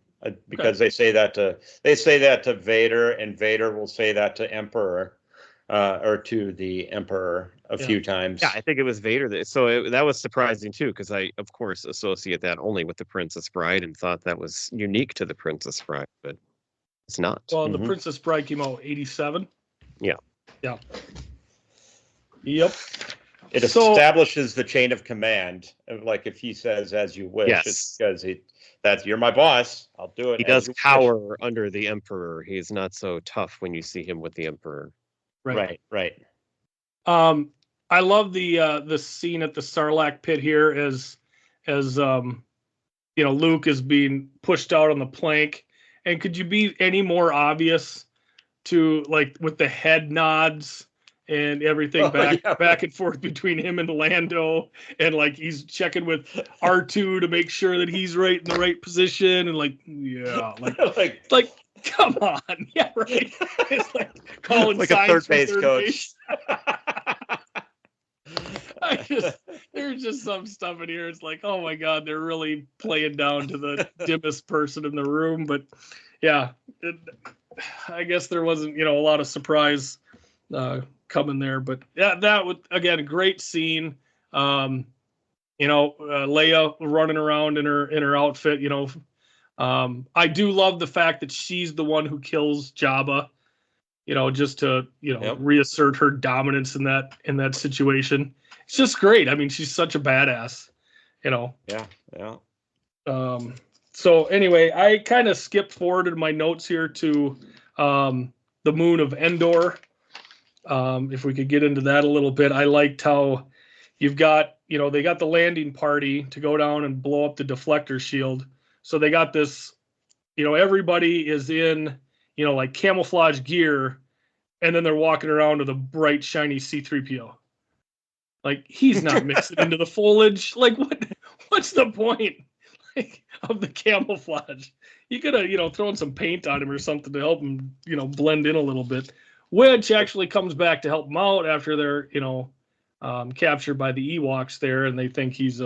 B: because they say that to Vader, and Vader will say that to Emperor or to the Emperor a few times.
A: Yeah, I think it was Vader. That was surprising too because I, of course, associate that only with the Princess Bride and thought that was unique to the Princess Bride, but. It's not.
C: Well, the Princess Bride came out 1987.
A: Yeah.
C: Yeah. Yep.
B: It establishes the chain of command. If he says "as you wish," it's because you're my boss. I'll do it.
A: He does cower under the Emperor. He's not so tough when you see him with the Emperor.
C: Right.
B: I
C: love the scene at the Sarlacc pit here as Luke is being pushed out on the plank. And could you be any more obvious to with the head nods and everything back and forth between him and Lando, and he's checking with R2 to make sure that he's right in the right position, and come on, yeah, right. It's calling
B: like a third base coach.
C: There's just some stuff in here. It's oh my God, they're really playing down to the dimmest person in the room. But yeah, I guess there wasn't, a lot of surprise coming there. But yeah, that was again a great scene. Leia running around in her outfit. I do love the fact that she's the one who kills Jabba. Just to reassert her dominance in that situation. It's just great. I mean, she's such a badass,
B: Yeah.
C: So anyway, I kind of skipped forward in my notes here to the moon of Endor. If we could get into that a little bit, I liked how you've got, they got the landing party to go down and blow up the deflector shield. So they got this, everybody is in, camouflage gear, and then they're walking around with a bright, shiny C-3PO. He's not mixing into the foliage. What's the point of the camouflage? You could have, thrown some paint on him or something to help him, blend in a little bit. Which actually comes back to help them out after they're, captured by the Ewoks there, and they think he's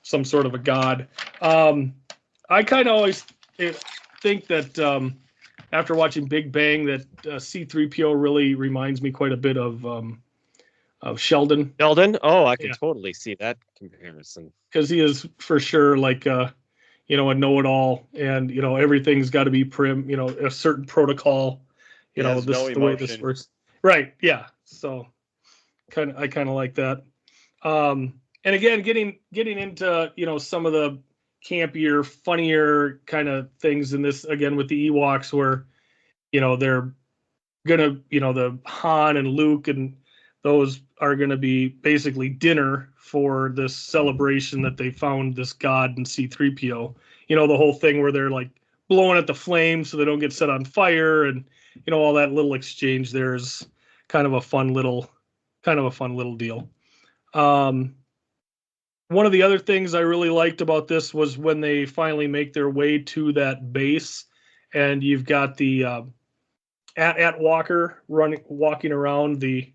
C: some sort of a god. I kind of always think that after watching Big Bang, that C-3PO really reminds me quite a bit of Sheldon.
A: Sheldon? Oh, I can totally see that comparison.
C: Because he is for sure like a know-it-all, and everything's got to be prim, a certain protocol. This is the way this works. Right? Yeah. So I kind of like that. And again, getting into some of the campier, funnier kind of things in this, again with the Ewoks, where they're gonna the Han and Luke and those are gonna be basically dinner for this celebration that they found this god in C-3PO. The whole thing where they're like blowing at the flames so they don't get set on fire, and all that little exchange there is kind of a fun little deal. One of the other things I really liked about this was when they finally make their way to that base, and you've got the at Walker walking around the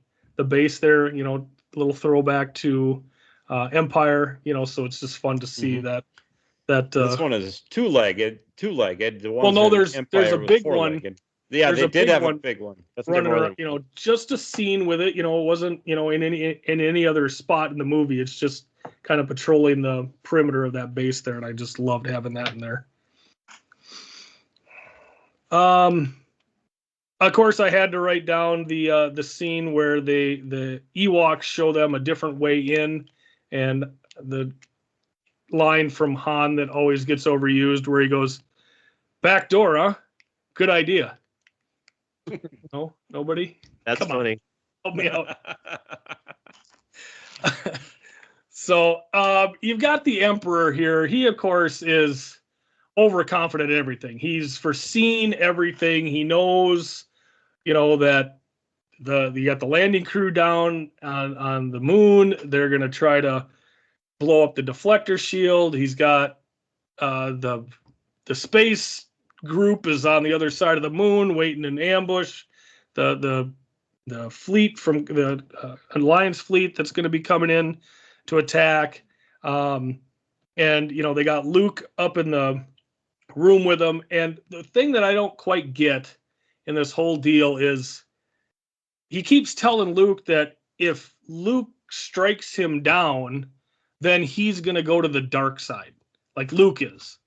C: base there. Little throwback to Empire. So it's just fun to see that.
B: This one is two-legged. The one.
C: Well, no, there's a big one.
B: Yeah, they did have a big one.
C: That's running around, just a scene with it. It wasn't, in any other spot in the movie. It's just kind of patrolling the perimeter of that base there, and I just loved having that in there. Of course, I had to write down the scene where the Ewoks show them a different way in, and the line from Han that always gets overused, where he goes, "Back door, huh? Good idea." No, nobody.
A: That's funny.
C: Help me out. So you've got the Emperor here. He, of course, is overconfident in everything. He's foreseen everything. He knows, that you got the landing crew down on the moon. They're going to try to blow up the deflector shield. He's got the space group is on the other side of the moon waiting in ambush. The fleet from the Alliance fleet that's going to be coming in to attack. And they got Luke up in the room with them. And the thing that I don't quite get in this whole deal is he keeps telling Luke that if Luke strikes him down, then he's going to go to the dark side, like Luke is.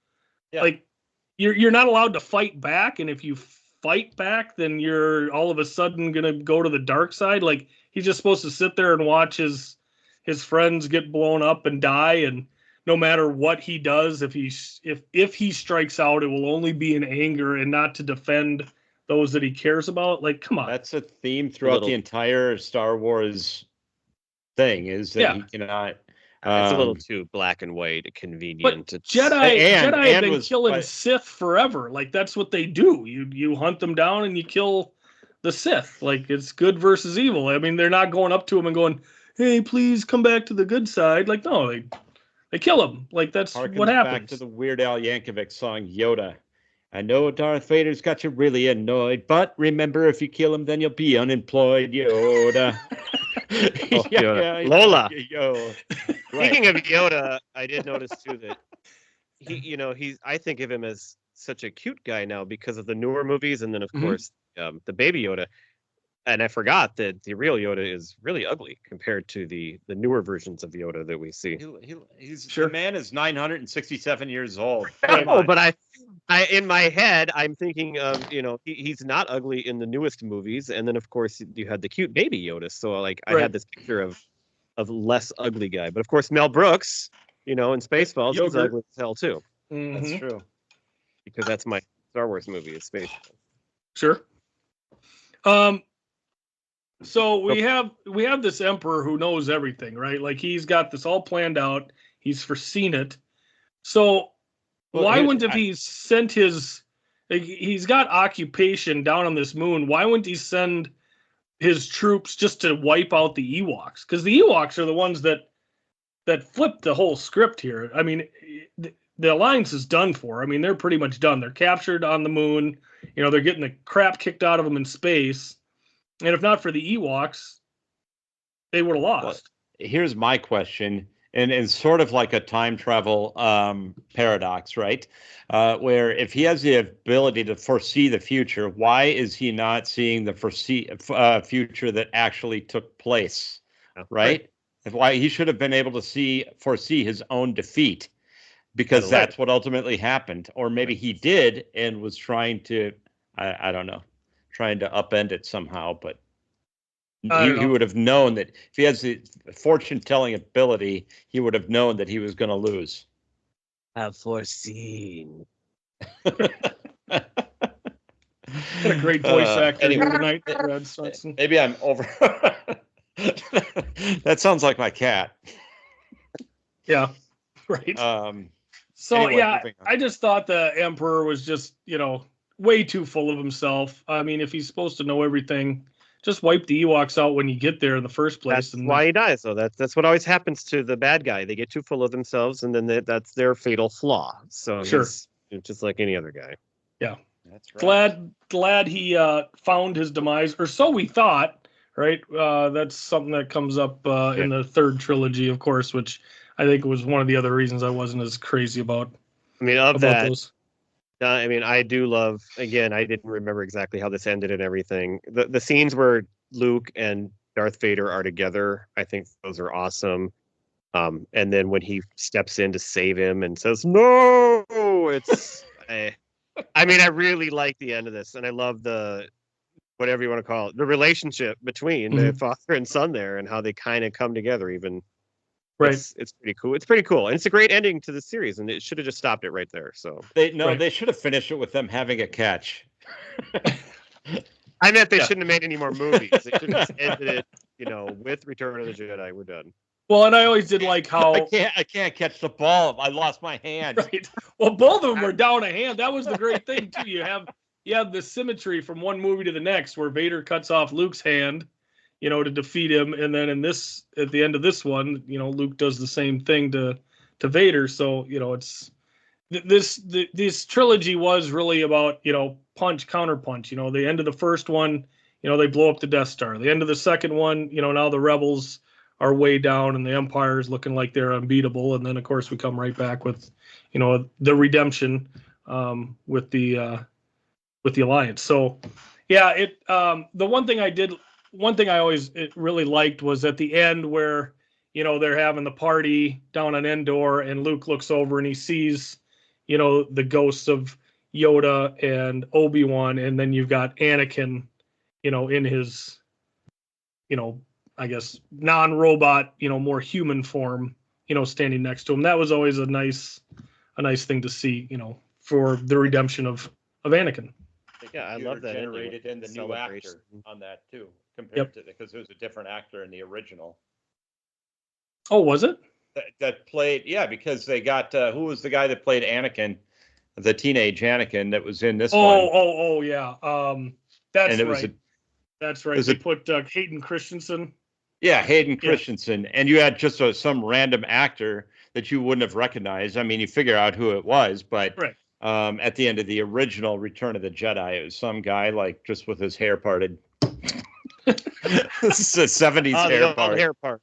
C: Yeah. Like, you're not allowed to fight back, and if you fight back, then you're all of a sudden gonna go to the dark side. Like, he's just supposed to sit there and watch his friends get blown up and die, and no matter what he does, if he strikes out, it will only be in anger and not to defend those that he cares about. Like, come on.
B: That's a theme throughout the entire Star Wars thing, is that he cannot.
A: It's a little too black and white, convenient.
C: But Jedi have been killing Sith forever. Like, that's what they do. You hunt them down and you kill the Sith. Like, it's good versus evil. I mean, they're not going up to him and going, "Hey, please come back to the good side." Like, no, they kill him. Like, that's what happens.
B: Back to the Weird Al Yankovic song Yoda. I know Darth Vader's got you really annoyed, but remember, if you kill him, then you'll be unemployed, Yoda.
A: Yoda. Lola. Speaking of Yoda, I did notice too that I think of him as such a cute guy now because of the newer movies, and then of course the baby Yoda. And I forgot that the real Yoda is really ugly compared to the newer versions of Yoda that we see.
B: The man is 967 years old.
A: Oh, but I in my head I'm thinking of he's not ugly in the newest movies, and then of course you had the cute baby Yoda. So like I had this picture of less ugly guy, but of course Mel Brooks, in Spaceballs, he's ugly as hell too.
C: Mm-hmm.
B: That's true,
A: because that's my Star Wars movie is Spaceballs.
C: Sure. So we have this Emperor who knows everything, right? Like, he's got this all planned out. He's foreseen it. So why wouldn't, if he sent he's got occupation down on this moon, why wouldn't he send his troops just to wipe out the Ewoks? Because the Ewoks are the ones that flipped the whole script here. I mean, the Alliance is done for. I mean, they're pretty much done. They're captured on the moon. They're getting the crap kicked out of them in space. And if not for the Ewoks, they would have lost.
B: Here's my question, and sort of like a time travel paradox, right? Where if he has the ability to foresee the future, why is he not seeing the future that actually took place, right? Why he should have been able to foresee his own defeat, because that's what ultimately happened. Or maybe he did and was trying to, I don't know, trying to upend it somehow, but he would have known that if he has the fortune-telling ability, he would have known that he was going to lose.
A: Have foreseen.
C: Got a great voice actor here tonight, Brad Swenson.
B: Maybe I'm over. That sounds like my cat.
C: Yeah, right. So anyway, yeah, I just thought the Emperor was just, way too full of himself. I mean, if he's supposed to know everything, just wipe the Ewoks out when you get there in the first place.
A: That's why he dies, though. That's what always happens to the bad guy. They get too full of themselves, and then that's their fatal flaw. So he's just like any other guy.
C: Yeah, that's right. Glad he found his demise, or so we thought. Right, that's something that comes up in the third trilogy, of course, which I think was one of the other reasons I wasn't as crazy about.
A: I mean, those. I mean, I do love, again, I didn't remember exactly how this ended and everything. The scenes where Luke and Darth Vader are together, I think those are awesome. And then when he steps in to save him and says, no, it's, I mean, I really like the end of this. And I love the, whatever you want to call it, the relationship between the father and son there and how they kind of come together even.
C: Right.
A: It's pretty cool. It's pretty cool. And it's a great ending to the series, and it should have just stopped it right there. So
B: they should have finished it with them having a catch.
A: I meant they shouldn't have made any more movies. They should have just ended it, with Return of the Jedi. We're done.
C: Well, and I always did like how
B: I can't catch the ball. I lost my hand.
C: Right. Well, both of them were down a hand. That was the great thing too. You have the symmetry from one movie to the next, where Vader cuts off Luke's hand, to defeat him, and then at the end of this one, Luke does the same thing to Vader. So it's this trilogy was really about punch counter punch. The end of the first one, they blow up the Death Star. The end of the second one, now the Rebels are way down and the Empire is looking like they're unbeatable. And then of course we come right back with the redemption with the Alliance. So yeah, the one thing I always really liked was at the end where, they're having the party down on Endor and Luke looks over and he sees, the ghosts of Yoda and Obi-Wan. And then you've got Anakin, in his, I guess, non-robot, more human form, standing next to him. That was always a nice thing to see, for the redemption of Anakin.
A: Yeah, I love that.
B: Generated in the new actor on that too, compared to because it was a different actor in the original.
C: Oh, was it?
B: That played, because they got who was the guy that played Anakin, the teenage Anakin that was in this one?
C: Oh, yeah. That's right. That's right. They put Hayden Christensen.
B: Yeah, Hayden Christensen, and you had just some random actor that you wouldn't have recognized. I mean, you figure out who it was, but.
C: Right.
B: At the end of the original Return of the Jedi, it was some guy just with his hair parted. This is a 70s hair part.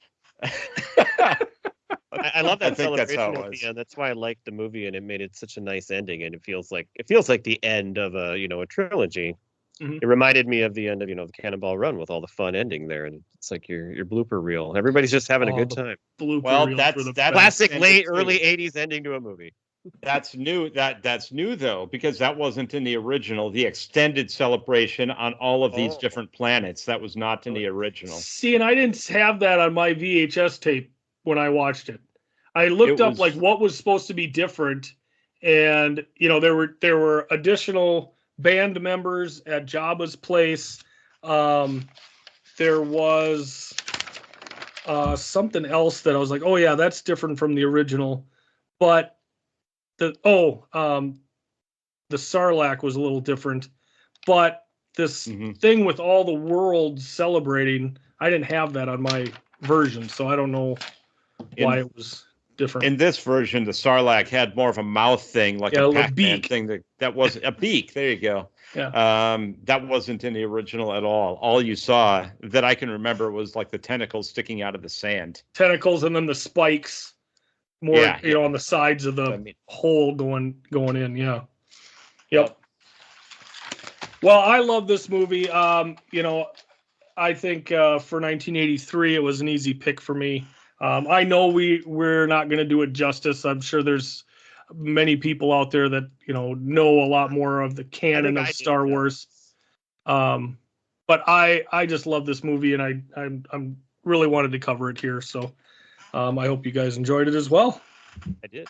A: I love that celebration at the end. That's why I liked the movie, and it made it such a nice ending. And it feels like the end of a trilogy. Mm-hmm. It reminded me of the end of the Cannonball Run with all the fun ending there, and it's like your blooper reel. Everybody's just having a good time.
B: That's
A: classic early '80s ending to a movie.
B: That's new. That's new though, because that wasn't in the original. The extended celebration on all of these different planets, that was not in the original.
C: See, and I didn't have that on my VHS tape when I watched it. I looked up what was supposed to be different, and there were additional band members at Jabba's place. There was something else that I was like, oh yeah, that's different from the original, but. The Sarlacc was a little different, but this thing with all the worlds celebrating, I didn't have that on my version, so I don't know why it was different.
B: In this version, the Sarlacc had more of a mouth thing, like
C: Yeah, a
B: a
C: little
B: Pac-Man
C: beak.
B: thing. That was a beak. There you go.
C: Yeah.
B: That wasn't in the original at all. All you saw that I can remember was like the tentacles sticking out of the sand.
C: Tentacles and then the spikes more,
B: Yeah,
C: you know, on the sides of the
B: I mean,
C: hole going in. Yeah. Yep. Well, I love this movie. You know, I think for 1983, it was an easy pick for me. I know we're not going to do it justice. I'm sure there's many people out there that know a lot more of the canon of Star Wars. But I just love this movie, and I'm really wanted to cover it here. So I hope you guys enjoyed it as well.
A: I did.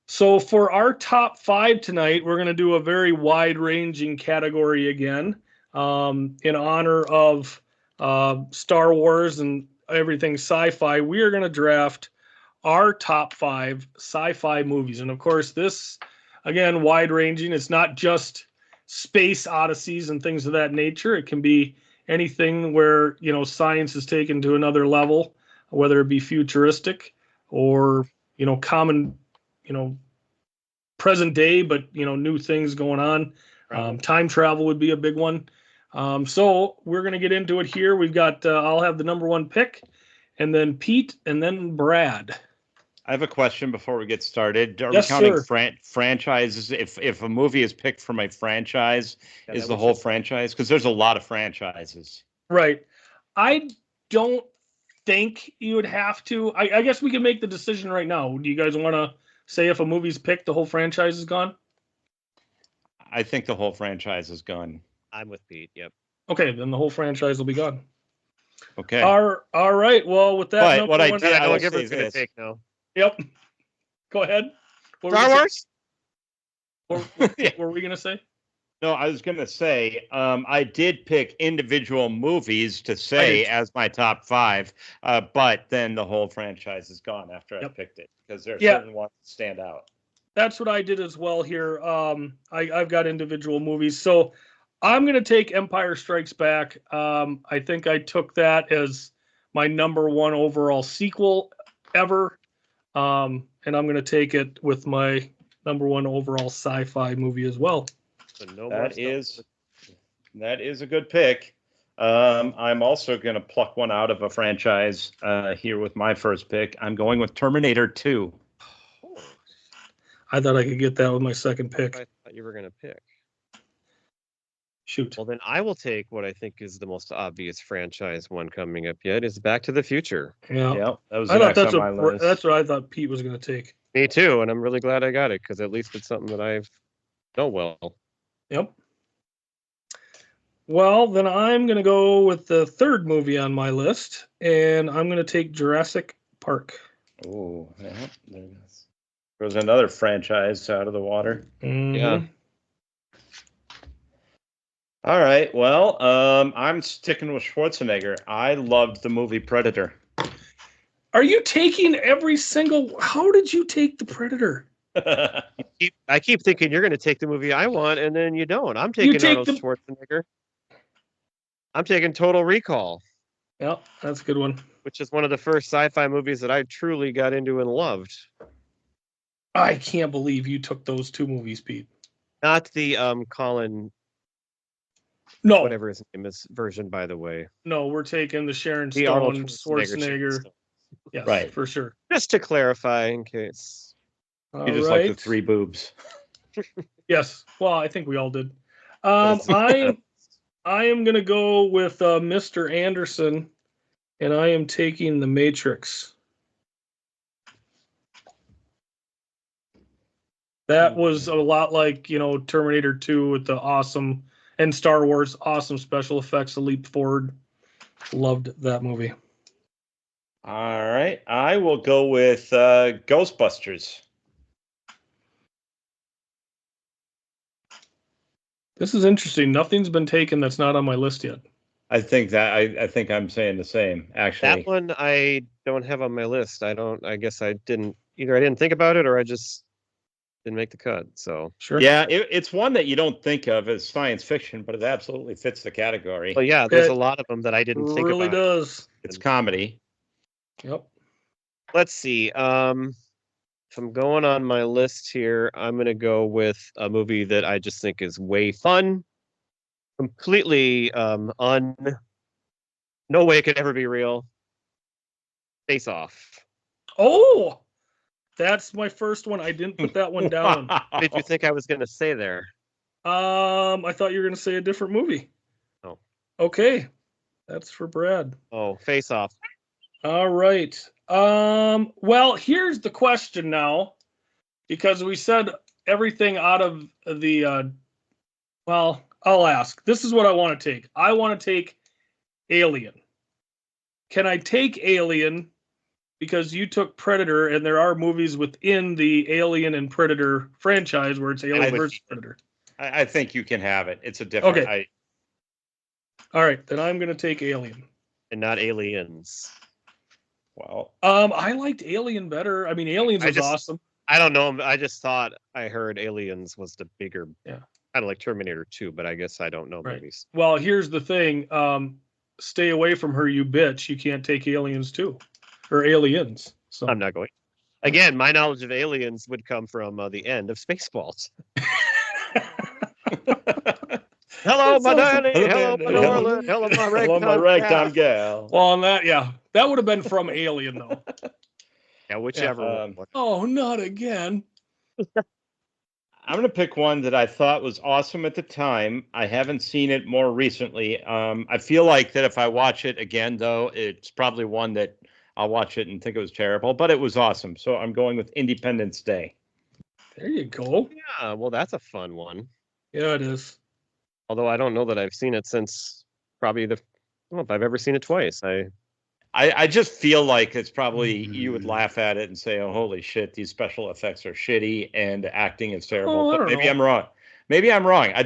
C: So for our top 5 tonight, we're going to do a very wide-ranging category again, in honor of Star Wars and everything sci-fi. We are going to draft our top 5 sci-fi movies, and of course, this again wide-ranging. It's not just space odysseys and things of that nature. It can be anything where science is taken to another level, whether it be futuristic or common, present day, but new things going on. Time travel would be a big one. So we're going to get into it here. We've got I'll have the number 1 pick, and then Pete, and then Brad.
B: I have a question before we get started. Are
C: Yes,
B: we counting
C: sir.
B: Franchises? If a movie is picked from a franchise, is the whole franchise? Because there's a lot of franchises.
C: Right. I don't think you would have to. I guess we can make the decision right now. Do you guys want to say if a movie's picked, the whole franchise is gone?
B: I think the whole franchise is gone.
A: I'm with Pete. Yep.
C: Okay, then the whole franchise will be gone.
B: Okay.
C: All right. Well, with that,
B: but what I did,
A: I
B: I
A: will
B: will
A: give
B: say
A: it to
B: this.
A: take now.
C: Yep. Go ahead.
A: Star Wars?
C: What were we going to say?
B: No, I was going to say, I did pick individual movies to say as my top 5, but then the whole franchise is gone after I picked it, because there are certain ones that stand out.
C: That's what I did as well here. I've got individual movies. So I'm going to take Empire Strikes Back. I think I took that as my number 1 overall sequel ever. And I'm going to take it with my number 1 overall sci-fi movie as well.
A: So no
B: that is a good pick. I'm also going to pluck one out of a franchise here with my first pick. I'm going with Terminator 2.
C: I thought I could get that with my second pick.
A: I thought you were going to pick.
C: Shoot.
A: Well, then I will take what I think is the most obvious franchise one coming up yet is Back to the Future.
C: Yeah,
B: that was
C: I thought
B: next on my list.
C: That's what I thought Pete was going to take.
A: Me too, and I'm really glad I got it because at least it's something that I know well.
C: Yep. Well, then I'm going to go with the third movie on my list, and I'm going to take Jurassic Park.
B: Oh, yeah, there goes another franchise out of the water.
C: Mm-hmm.
A: Yeah.
B: All right. Well, I'm sticking with Schwarzenegger. I loved the movie Predator.
C: Are you taking every single? How did you take the Predator?
A: I keep thinking you're going to take the movie I want, and then you don't. I'm taking Arnold Schwarzenegger. I'm taking Total Recall.
C: Yep, that's a good one.
A: Which is one of the first sci-fi movies that I truly got into and loved.
C: I can't believe you took those 2 movies, Pete.
A: Not the Colin.
C: No.
A: Whatever his name is version, by the way.
C: No, we're taking the Sharon
A: the
C: Stone,
A: Arnold
C: Schwarzenegger. Yes, right, for sure.
A: Just to clarify, in case.
B: You just like the 3 boobs.
C: Yes. Well, I think we all did. I am going to go with Mr. Anderson, and I am taking The Matrix. That was a lot like, Terminator 2 with the awesome, and Star Wars, awesome special effects, a leap forward. Loved that movie.
B: All right. I will go with Ghostbusters.
C: This is interesting. Nothing's been taken that's not on my list yet.
B: I think I'm saying the same, actually.
A: That one I don't have on my list. I guess I didn't think about it or I just didn't make the cut. So
C: sure.
B: Yeah, it's one that you don't think of as science fiction, but it absolutely fits the category.
A: Well, yeah, there's a lot of them that I didn't think about.
C: It really does.
B: It's comedy.
C: Yep.
A: Let's see. If I'm going on my list here, I'm gonna go with a movie that I just think is way fun, completely no way it could ever be real. Face Off.
C: Oh, that's my first one. I didn't put that one down.
A: What did you think I was gonna say there?
C: I thought you were going to say a different movie.
A: Oh.
C: Okay, that's for Brad.
A: Oh, Face Off.
C: All right. Well, here's the question now, because we said everything out of the. Well, I'll ask. This is what I want to take. I want to take Alien. Can I take Alien? Because you took Predator, and there are movies within the Alien and Predator franchise where it's Alien versus Predator.
B: I think you can have it. It's a different.
C: Okay. All right, then I'm going to take Alien.
A: And not Aliens.
B: Well,
C: I liked Alien better. I mean, Aliens was awesome.
A: I don't know. I just thought I heard Aliens was the bigger,
C: yeah,
A: kind of like Terminator 2, but I guess I don't know
C: right.
A: movies.
C: Well, here's the thing. Stay away from her, you bitch. You can't take Aliens too, or Aliens. So
A: I'm not going. Again, my knowledge of Aliens would come from the end of Spaceballs. Hello, my darling. Hello, my darling. Hello, my
B: ragtime gal.
C: Well, on that, yeah, that would have been from Alien, though.
A: Yeah, whichever.
C: Oh, not again.
B: I'm going to pick one that I thought was awesome at the time. I haven't seen it more recently. I feel like that if I watch it again, though, it's probably one that I'll watch it and think it was terrible, but it was awesome. So I'm going with Independence Day.
C: There you go.
A: Yeah, well, that's a fun one.
C: Yeah, it is.
A: Although I don't know that I've seen it since probably I don't know if I've ever seen it twice.
B: I just feel like it's probably you would laugh at it and say, "Oh, holy shit, these special effects are shitty and acting is terrible." But maybe I'm wrong. Maybe I'm wrong. I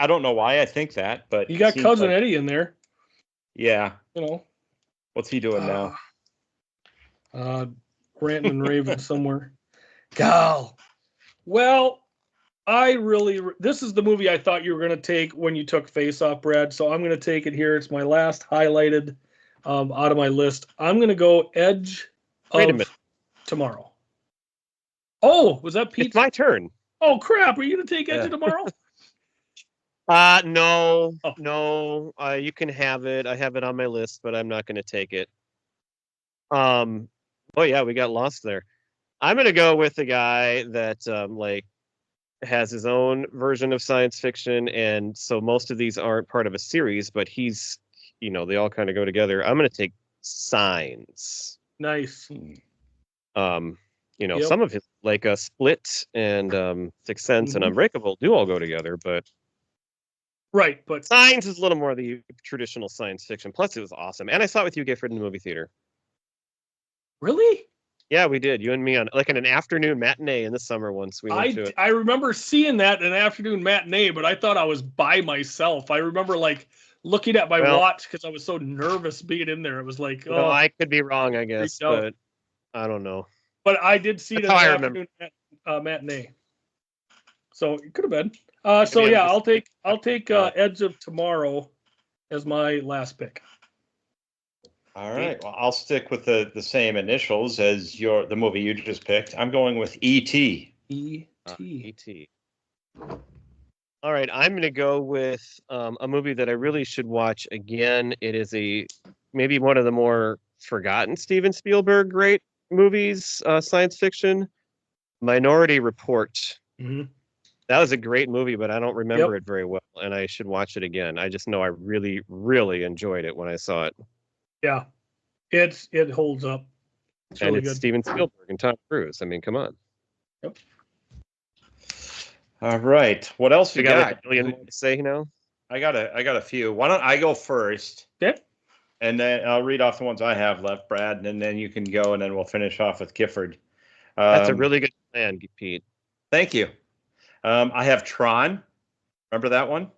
B: don't know why I think that, but
C: you got Cousin Eddie in there.
B: Yeah.
C: You know.
B: What's he doing now?
C: Ranting and raving somewhere. Gal. Well, this is the movie I thought you were going to take when you took Face Off, Brad. So I'm going to take it here. It's my last highlighted out of my list. I'm going to go Edge of Tomorrow. Oh, was that Pete?
A: It's my turn.
C: Oh, crap. Are you going to take Edge of Tomorrow?
A: No. You can have it. I have it on my list, but I'm not going to take it. Oh yeah, we got lost there. I'm going to go with the guy that has his own version of science fiction, and so most of these aren't part of a series, but he's, they all kind of go together. I'm going to take Signs.
C: Nice.
A: Some of his, like Split and Sixth Sense and Unbreakable, do all go together, but
C: right. But
A: Signs is a little more the traditional science fiction. Plus, it was awesome, and I saw it with you, Gifford, in the movie theater.
C: Really?
A: Yeah, we did. You and me on an afternoon matinee in the summer once. We went to it.
C: I remember seeing that in an afternoon matinee, but I thought I was by myself. I remember looking at my watch because I was so nervous being in there. It was like,
A: oh, I could be wrong, I guess, but I don't know.
C: But I did see it in an afternoon matinee, so it could have been. I'll take Edge of Tomorrow as my last pick.
B: All right. Well, I'll stick with the same initials as the movie you just picked. I'm going with E.T.
C: E.T.
A: All right. I'm going to go with a movie that I really should watch again. It is maybe one of the more forgotten Steven Spielberg great movies, science fiction, Minority Report.
C: Mm-hmm.
A: That was a great movie, but I don't remember it very well, and I should watch it again. I just know I really, really enjoyed it when I saw it.
C: Yeah, it holds up. It's really good.
A: Steven Spielberg and Tom Cruise. I mean, come on.
C: Yep.
B: All right. What else you got?
A: A million more to say now?
B: I got a few. Why don't I go first?
C: Okay.
B: And then I'll read off the ones I have left, Brad, and then you can go, and then we'll finish off with Gifford.
A: That's a really good plan, Pete.
B: Thank you. I have Tron. Remember that one?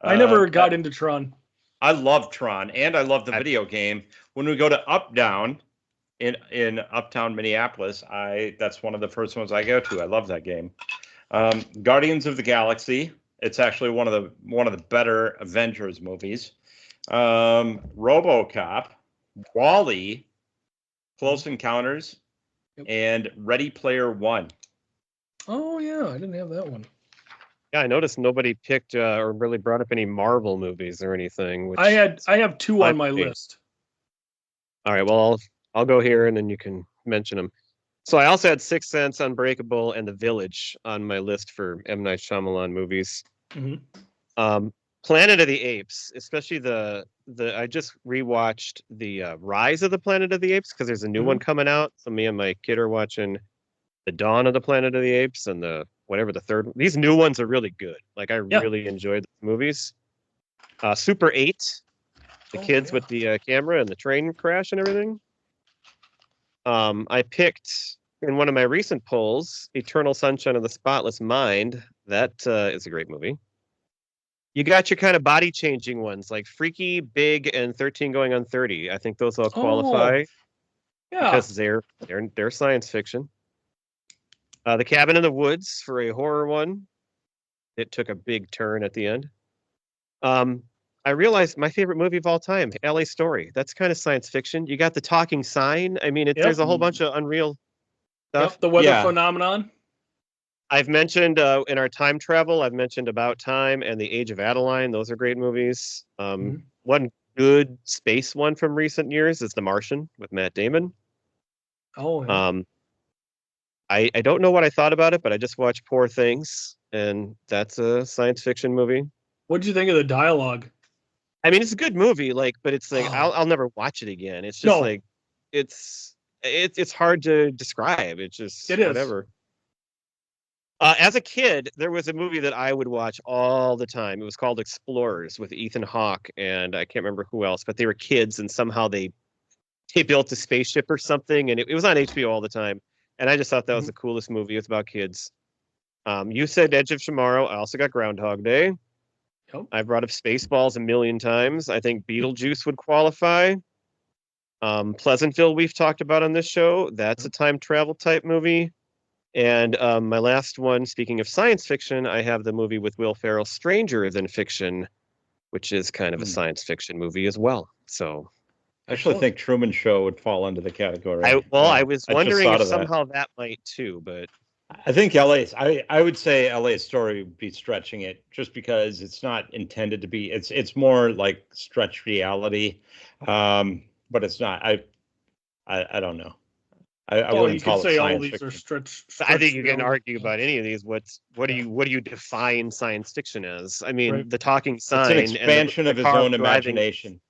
C: I never got into Tron.
B: I love Tron, and I love the video game. When we go to Up Down in Uptown Minneapolis, that's one of the first ones I go to. I love that game. Guardians of the Galaxy. It's actually one of the better Avengers movies. RoboCop, WALL-E, Close Encounters and Ready Player One.
C: Oh yeah, I didn't have that one.
A: Yeah, I noticed nobody picked or really brought up any Marvel movies or anything. Which
C: I have two on my
A: okay.
C: list.
A: All right, well, I'll go here and then you can mention them. So I also had Sixth Sense, Unbreakable, and The Village on my list for M. Night Shyamalan movies.
C: Hmm.
A: Planet of the Apes, especially the I just rewatched the Rise of the Planet of the Apes because there's a new one coming out. So me and my kid are watching the Dawn of the Planet of the Apes and the whatever the third. These new ones are really good. Like I really enjoyed the movies. Super 8, the kids with the camera and the train crash and everything. I picked in one of my recent polls, Eternal Sunshine of the Spotless Mind. That is a great movie. You got your kind of body changing ones like Freaky, Big, and 13 Going on 30. I think those all qualify because they're science fiction. The Cabin in the Woods for a horror one. It took a big turn at the end. I realized my favorite movie of all time, LA Story. That's kind of science fiction. You got the talking sign. I mean, there's a whole bunch of unreal stuff.
C: Yep, the weather phenomenon.
A: I've mentioned in our time travel, I've mentioned About Time and The Age of Adeline. Those are great movies. One good space one from recent years is The Martian with Matt Damon.
C: Oh, yeah.
A: I don't know what I thought about it, but I just watched Poor Things, and that's a science fiction movie.
C: What did you think of the dialogue?
A: I mean, it's a good movie, but it's like I'll never watch it again. It's just like it's hard to describe. It's just whatever. As a kid, there was a movie that I would watch all the time. It was called Explorers with Ethan Hawke and I can't remember who else, but they were kids and somehow they built a spaceship or something, and it was on HBO all the time. And I just thought that was the coolest movie. It's about kids. You said Edge of Tomorrow. I also got Groundhog Day. I've brought up Spaceballs a million times. I think Beetlejuice would qualify. Pleasantville we've talked about on this show. That's a time travel type movie. And my last one, speaking of science fiction, I have the movie with Will Ferrell, Stranger Than Fiction, which is kind of a science fiction movie as well. So
B: I actually think Truman Show would fall into the category.
A: I was wondering if somehow that might too, but
B: I think I would say LA Story would be stretching it just because it's not intended to be. It's more like stretch reality, but it's not. I don't know. I wouldn't call it science fiction.
C: Stretch
A: I think you can argue about any of these. What do you define science fiction as? I mean, the talking sign.
B: It's an expansion of his own imagination.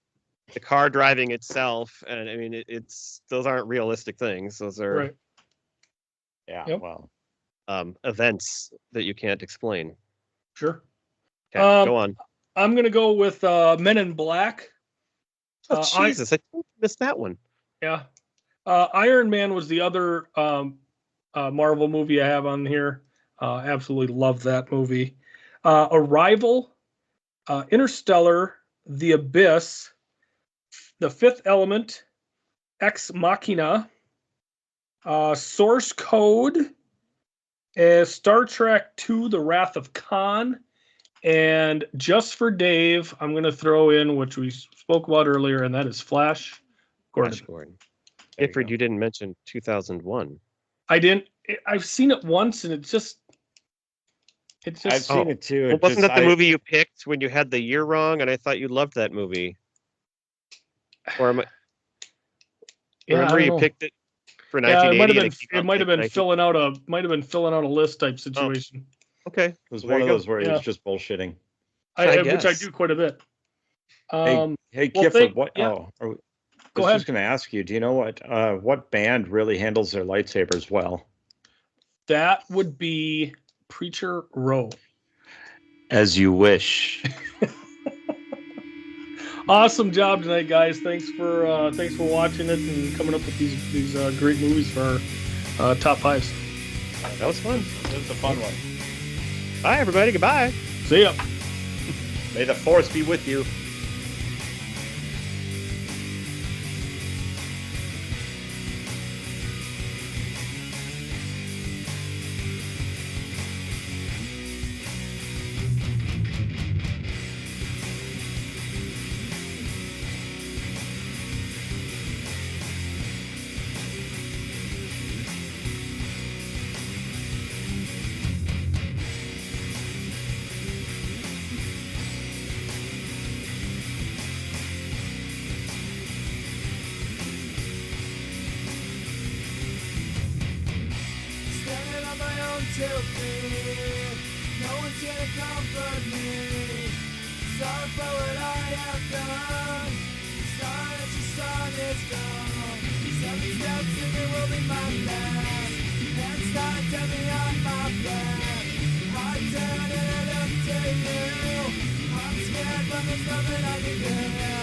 A: The car driving itself, and I mean, those aren't realistic things. Those are well, events that you can't explain.
C: Sure.
A: Okay, go on.
C: I'm gonna go with Men in Black.
A: Oh, Jesus, I missed that one.
C: Yeah. Iron Man was the other Marvel movie I have on here. Absolutely love that movie. Arrival, Interstellar, The Abyss, The Fifth Element, Ex Machina, Source Code, Star Trek II, The Wrath of Khan, and just for Dave, I'm going to throw in, which we spoke about earlier, and that is Flash Gordon.
A: Flash Gordon. Gifford, you didn't mention 2001.
C: I didn't. I've seen it once, and it's just.
B: I've seen it too.
A: Well, wasn't that the movie you picked when you had the year wrong? And I thought you loved that movie. Or am I? Remember you picked it for 1980.
C: It might have been filling out a list type situation.
A: Okay,
B: it was one of those where he was just bullshitting.
C: Which I do quite a bit.
B: Hey, Gifford, what?
C: Yeah.
B: I was just going to ask you, do you know what band really handles their lightsabers well?
C: That would be Preacher Row.
B: As you wish. Awesome job tonight, guys. Thanks for watching it and coming up with these great movies for our top fives.
A: That was fun.
B: It was a fun one.
A: Bye, everybody. Goodbye.
C: See ya.
B: May the force be with you.
D: to fear. No one's gonna comfort me. Sorry for what I have done. Sorry that your song is gone. 7 steps and it will be my last. And start to me on my back. I turn and I look to you. I'm scared but there's nothing I can do.